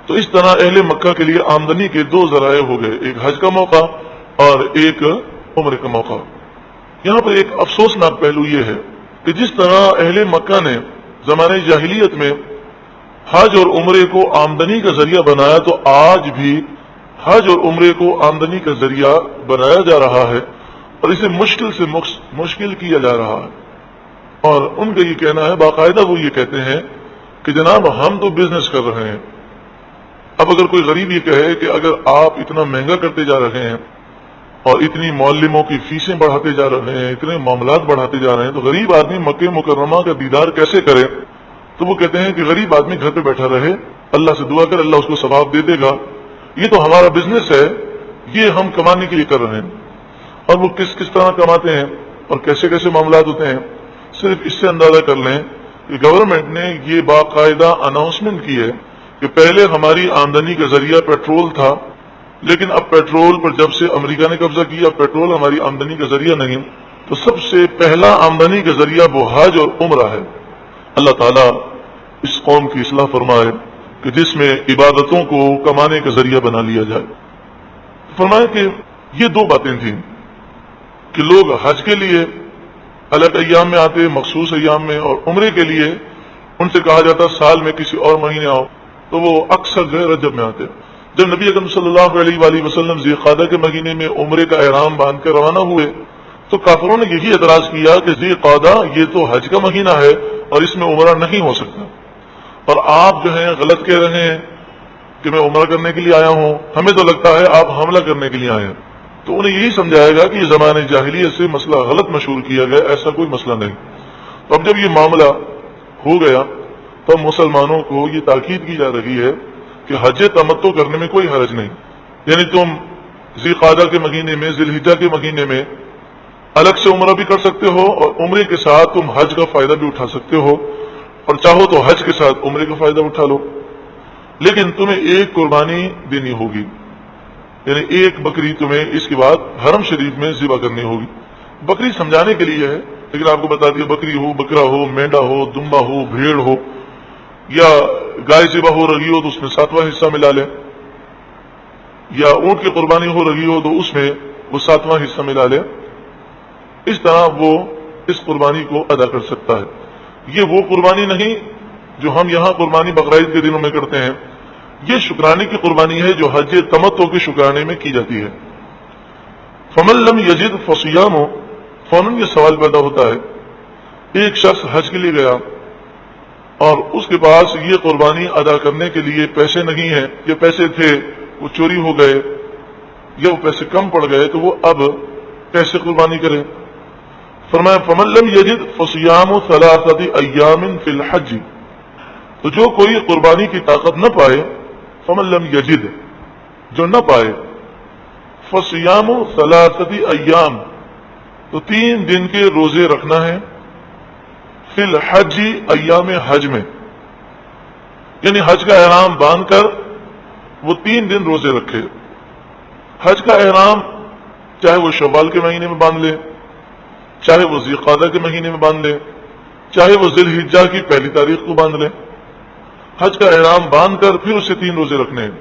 تو اس طرح اہل مکہ کے لیے آمدنی کے 2 ذرائع ہو گئے، ایک حج کا موقع اور ایک عمرے کا موقع۔ یہاں پر ایک افسوسناک پہلو یہ ہے کہ جس طرح اہل مکہ نے زمانے جاہلیت میں حج اور عمرے کو آمدنی کا ذریعہ بنایا، تو آج بھی حج اور عمرے کو آمدنی کا ذریعہ بنایا جا رہا ہے اور اسے مشکل سے مشکل کیا جا رہا ہے۔ اور ان کا یہ کہنا ہے، باقاعدہ وہ یہ کہتے ہیں کہ جناب ہم تو بزنس کر رہے ہیں۔ اب اگر کوئی غریب یہ کہے کہ اگر آپ اتنا مہنگا کرتے جا رہے ہیں اور اتنی معلموں کی فیسیں بڑھاتے جا رہے ہیں، اتنے معاملات بڑھاتے جا رہے ہیں، تو غریب آدمی مکہ مکرمہ کا دیدار کیسے کرے؟ تو وہ کہتے ہیں کہ غریب آدمی گھر پہ بیٹھا رہے، اللہ سے دعا کر، اللہ اس کو ثواب دے دے گا، یہ تو ہمارا بزنس ہے، یہ ہم کمانے کے لیے کر رہے ہیں۔ اور وہ کس کس طرح کماتے ہیں اور کیسے کیسے معاملات ہوتے ہیں، صرف اس سے اندازہ کر لیں کہ گورنمنٹ نے یہ باقاعدہ اناؤنسمنٹ کی ہے کہ پہلے ہماری آمدنی کا ذریعہ پیٹرول تھا، لیکن اب پیٹرول پر جب سے امریکہ نے قبضہ کیا، پیٹرول ہماری آمدنی کا ذریعہ نہیں، تو سب سے پہلا آمدنی کا ذریعہ وہ حج اور عمرہ ہے۔ اللہ تعالیٰ اس قوم کی اصلاح فرمائے کہ جس میں عبادتوں کو کمانے کا ذریعہ بنا لیا جائے۔ فرمایا کہ یہ دو باتیں تھیں کہ لوگ حج کے لیے الگ ایام میں آتے، مخصوص ایام میں، اور عمرے کے لیے ان سے کہا جاتا سال میں کسی اور مہینے آؤ، تو وہ اکثر جو ہے رجب میں آتے۔ جب نبی اکرم صلی اللہ علیہ وآلہ وسلم ذی القعدہ کے مہینے میں عمرے کا احرام باندھ کر روانہ ہوئے تو کافروں نے یہی اعتراض کیا کہ ذی القعدہ یہ تو حج کا مہینہ ہے اور اس میں عمرہ نہیں ہو سکتا، اور آپ جو ہیں غلط کہہ رہے ہیں کہ میں عمرہ کرنے کے لیے آیا ہوں، ہمیں تو لگتا ہے آپ حملہ کرنے کے لیے آئے ہیں۔ تو انہیں یہی سمجھایا گا کہ یہ زمانے جاہلیت سے مسئلہ غلط مشہور کیا گیا، ایسا کوئی مسئلہ نہیں۔ تو اب جب یہ معاملہ ہو گیا تو مسلمانوں کو یہ تاکید کی جا رہی ہے کہ حج تمتع کرنے میں کوئی حرج نہیں، یعنی تم ذی القعدہ کے مہینے میں، ذی الحجہ کے مہینے میں الگ سے عمرہ بھی کر سکتے ہو، اور عمرے کے ساتھ تم حج کا فائدہ بھی اٹھا سکتے ہو، اور چاہو تو حج کے ساتھ عمرے کا فائدہ اٹھا لو، لیکن تمہیں ایک قربانی دینی ہوگی، یعنی ایک بکری تمہیں اس کے بعد حرم شریف میں ذبح کرنی ہوگی۔ بکری سمجھانے کے لیے ہے، لیکن آپ کو بتا دیا بکری ہو، بکرا ہو، مینڈا ہو، دمبا ہو، بھیڑ ہو، یا گائے ذبح ہو رہی ہو تو اس میں 7واں حصہ ملا لے، یا اونٹ کی قربانی ہو رہی ہو تو اس میں وہ 7واں حصہ ملا لے، اس طرح وہ اس قربانی کو ادا کر سکتا ہے۔ یہ وہ قربانی نہیں جو ہم یہاں قربانی بقرعید کے دنوں میں کرتے ہیں، یہ شکرانے کی قربانی ہے جو حج تمتع کے شکرانے میں کی جاتی ہے۔ فمن لم یجد فصیام، فوراً یہ سوال پیدا ہوتا ہے، ایک شخص حج کے لیے گیا اور اس کے پاس یہ قربانی ادا کرنے کے لیے پیسے نہیں ہیں، یا پیسے تھے وہ چوری ہو گئے یا وہ پیسے کم پڑ گئے، تو وہ اب کیسے قربانی کرے؟ فرمایا فمن لم یجد فصیام 3 ایام فی الحج، تو جو کوئی قربانی کی طاقت نہ پائے، فمن لم یجد جو نہ پائے، فصیام 3 ایام تو 3 دن کے روزے رکھنا ہے، فی الحج ایام حج میں، یعنی حج کا احرام باندھ کر وہ 3 دن روزے رکھے۔ حج کا احرام چاہے وہ شوال کے مہینے میں باندھ لے، چاہے وہ ذی القعدہ کے مہینے میں باندھ لے، چاہے وہ ذی الحجہ کی 1 تاریخ کو باندھ لے، حج کا احرام باندھ کر پھر اسے 3 روزے رکھنے ہیں،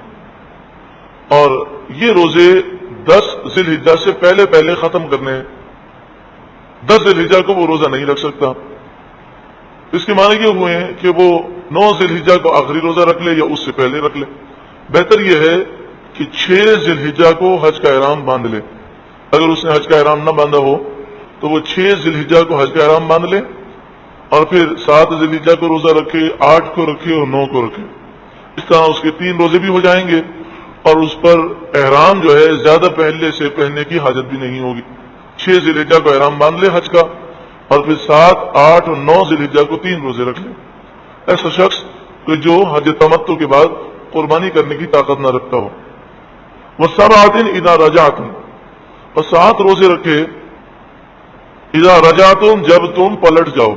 اور یہ روزے 10 ذی الحجہ سے پہلے ختم کرنے ہیں۔ 10 ذی الحجہ کو وہ روزہ نہیں رکھ سکتا، اس کے معنی یہ ہوئے ہیں کہ وہ 9 ذی الحجہ کو آخری روزہ رکھ لے یا اس سے پہلے رکھ لے۔ بہتر یہ ہے کہ 6 ذی الحجہ کو حج کا احرام باندھ لے، اگر اس نے حج کا احرام نہ باندھا ہو تو وہ 6 ذی الحجہ کو حج کا احرام باندھ لے، اور پھر 7 ذی الحجہ کو روزہ رکھے، 8 کو رکھے اور 9 کو رکھے۔ اس طرح اس کے 3 روزے بھی ہو جائیں گے، اور اس پر احرام جو ہے زیادہ پہلے سے پہننے کی حاجت بھی نہیں ہوگی۔ 6 ذی الحجہ کو احرام باندھ لے حج کا، اور پھر 7، 8 اور 9 ذی الحجہ کو 3 روزے رکھ لے۔ ایسا شخص کہ جو حج تمتع کے بعد قربانی کرنے کی طاقت نہ رکھتا ہو، وَسَبْعَةٍ إِذَا رَجَعْتُمْ، اور 7 روزے رکھے اذا رجعتم جب تم پلٹ جاؤ،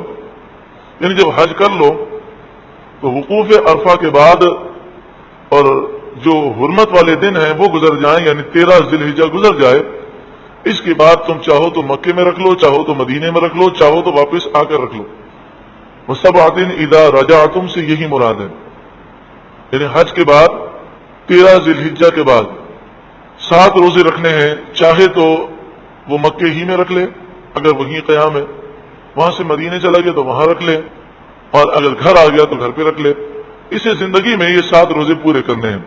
یعنی جب حج کر لو تو وقوف عرفہ کے بعد اور جو حرمت والے دن ہیں وہ گزر جائیں، یعنی 13 ذی الحجہ گزر جائے، اس کے بعد تم چاہو تو مکے میں رکھ لو، چاہو تو مدینے میں رکھ لو، چاہو تو واپس آ کر رکھ لو۔ وَسَبْعَةٍ إِذَا رَجَعْتُمْ سے یہی مراد ہے، یعنی حج کے بعد 13 ذی الحجہ کے بعد 7 روزے رکھنے ہیں، چاہے تو وہ مکے ہی میں رکھ لے اگر وہیں قیام ہے، وہاں سے مدینے چلا گیا تو وہاں رکھ لے، اور اگر گھر آ گیا تو گھر پہ رکھ لے۔ اسے زندگی میں یہ 7 روزے پورے کرنے ہیں،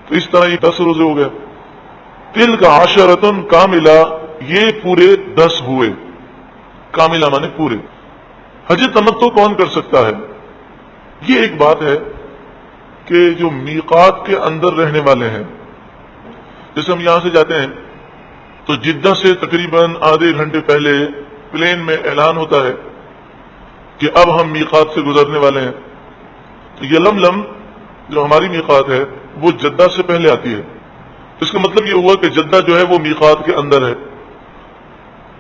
تو اس طرح یہ 10 روزے ہو گئے۔ تلک عشرۃ کاملہ، یہ پورے 10 ہوئے، کاملہ مانے پورے۔ حج تمتع کون کر سکتا ہے؟ یہ ایک بات ہے کہ جو میقات کے اندر رہنے والے ہیں، جیسے ہم یہاں سے جاتے ہیں تو جدہ سے تقریباً آدھے گھنٹے پہلے پلین میں اعلان ہوتا ہے کہ اب ہم میقات سے گزرنے والے ہیں، تو یلملم جو ہماری میقات ہے وہ جدہ سے پہلے آتی ہے، اس کا مطلب یہ ہوا کہ جدہ جو ہے وہ میقات کے اندر ہے۔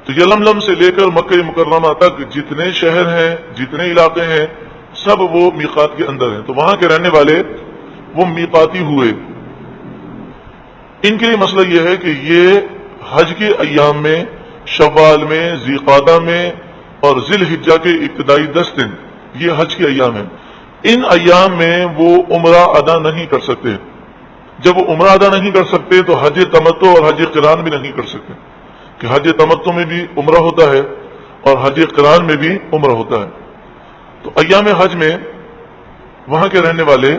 تو یلملم سے لے کر مکہ مکرمہ تک جتنے شہر ہیں، جتنے علاقے ہیں، سب وہ میقات کے اندر ہیں، تو وہاں کے رہنے والے وہ میقاتی ہوئے۔ ان کے لیے مسئلہ یہ ہے کہ یہ حج کے ایام میں، شوال میں، ذی قعدہ میں اور ذی الحجہ کے ابتدائی 10 دن یہ حج کے ایام ہیں، ان ایام میں وہ عمرہ ادا نہیں کر سکتے۔ جب وہ عمرہ ادا نہیں کر سکتے تو حج تمتع اور حج قران بھی نہیں کر سکتے، کہ حج تمتع میں بھی عمرہ ہوتا ہے اور حج قران میں بھی عمرہ ہوتا ہے۔ تو ایام حج میں وہاں کے رہنے والے،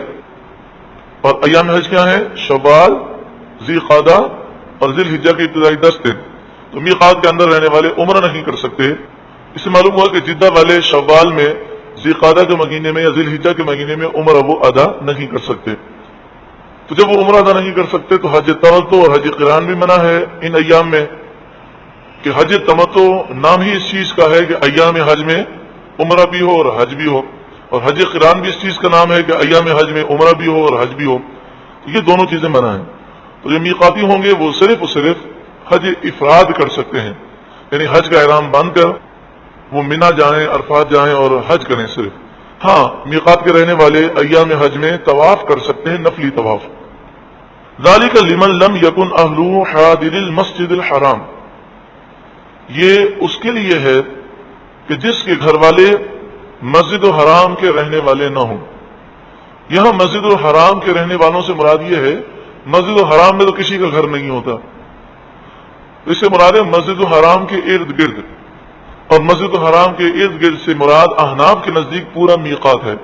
اور ایام حج کیا ہیں؟ شوال، ذی قعدہ اور ذی الحجہ کے ابتدائی 10 دن، تو میقات کے اندر رہنے والے عمرہ نہیں کر سکتے۔ اس سے معلوم ہوا کہ جدہ والے شوال میں، ذی قعدہ کے مہینے میں یا ذی الحجہ کے مہینے میں عمرہ وہ ادا نہیں کر سکتے۔ تو جب وہ عمرہ ادا نہیں کر سکتے تو حج تمتع اور حج قران بھی منع ہے ان ایام میں، کہ حج تمتع نام ہی اس چیز کا ہے کہ ایام حج میں عمرہ بھی ہو اور حج بھی ہو، اور حج قران بھی اس چیز کا نام ہے کہ ایام حج میں عمرہ بھی ہو اور حج بھی ہو، تو یہ دونوں چیزیں منع ہیں۔ تو جو میقاتی ہوں گے وہ صرف اور صرف حج افراد کر سکتے ہیں، یعنی حج کا احرام باندھ کر وہ منا جائیں، عرفات جائیں اور حج کریں صرف۔ ہاں، میقات کے رہنے والے ایام حج میں طواف کر سکتے ہیں، نفلی طواف۔ ذالک لمن لم یکن اہلہ حاضر المسجد الحرام، یہ اس کے لیے ہے کہ جس کے گھر والے مسجد الحرام کے رہنے والے نہ ہوں۔ یہاں مسجد الحرام کے رہنے والوں سے مراد یہ ہے، مسجد الحرام میں تو کسی کا گھر نہیں ہوتا، اس سے مراد ہے مسجد الحرام کے ارد گرد، اور مسجد الحرام کے ارد گرد سے مراد احناف کے نزدیک پورا میقات ہے،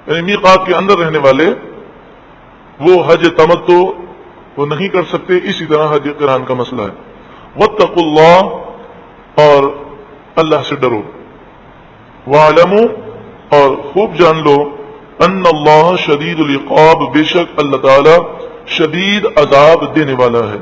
یعنی میقات کے اندر رہنے والے وہ حج تمتع وہ نہیں کر سکتے۔ اسی طرح حج قران کا مسئلہ ہے۔ واتقوا اللہ، اور اللہ سے ڈرو، وَاعْلَمُوا، اور خوب جان لو، ان اللہ شدید العقاب، بے شک اللہ تعالی شدید عذاب دینے والا ہے۔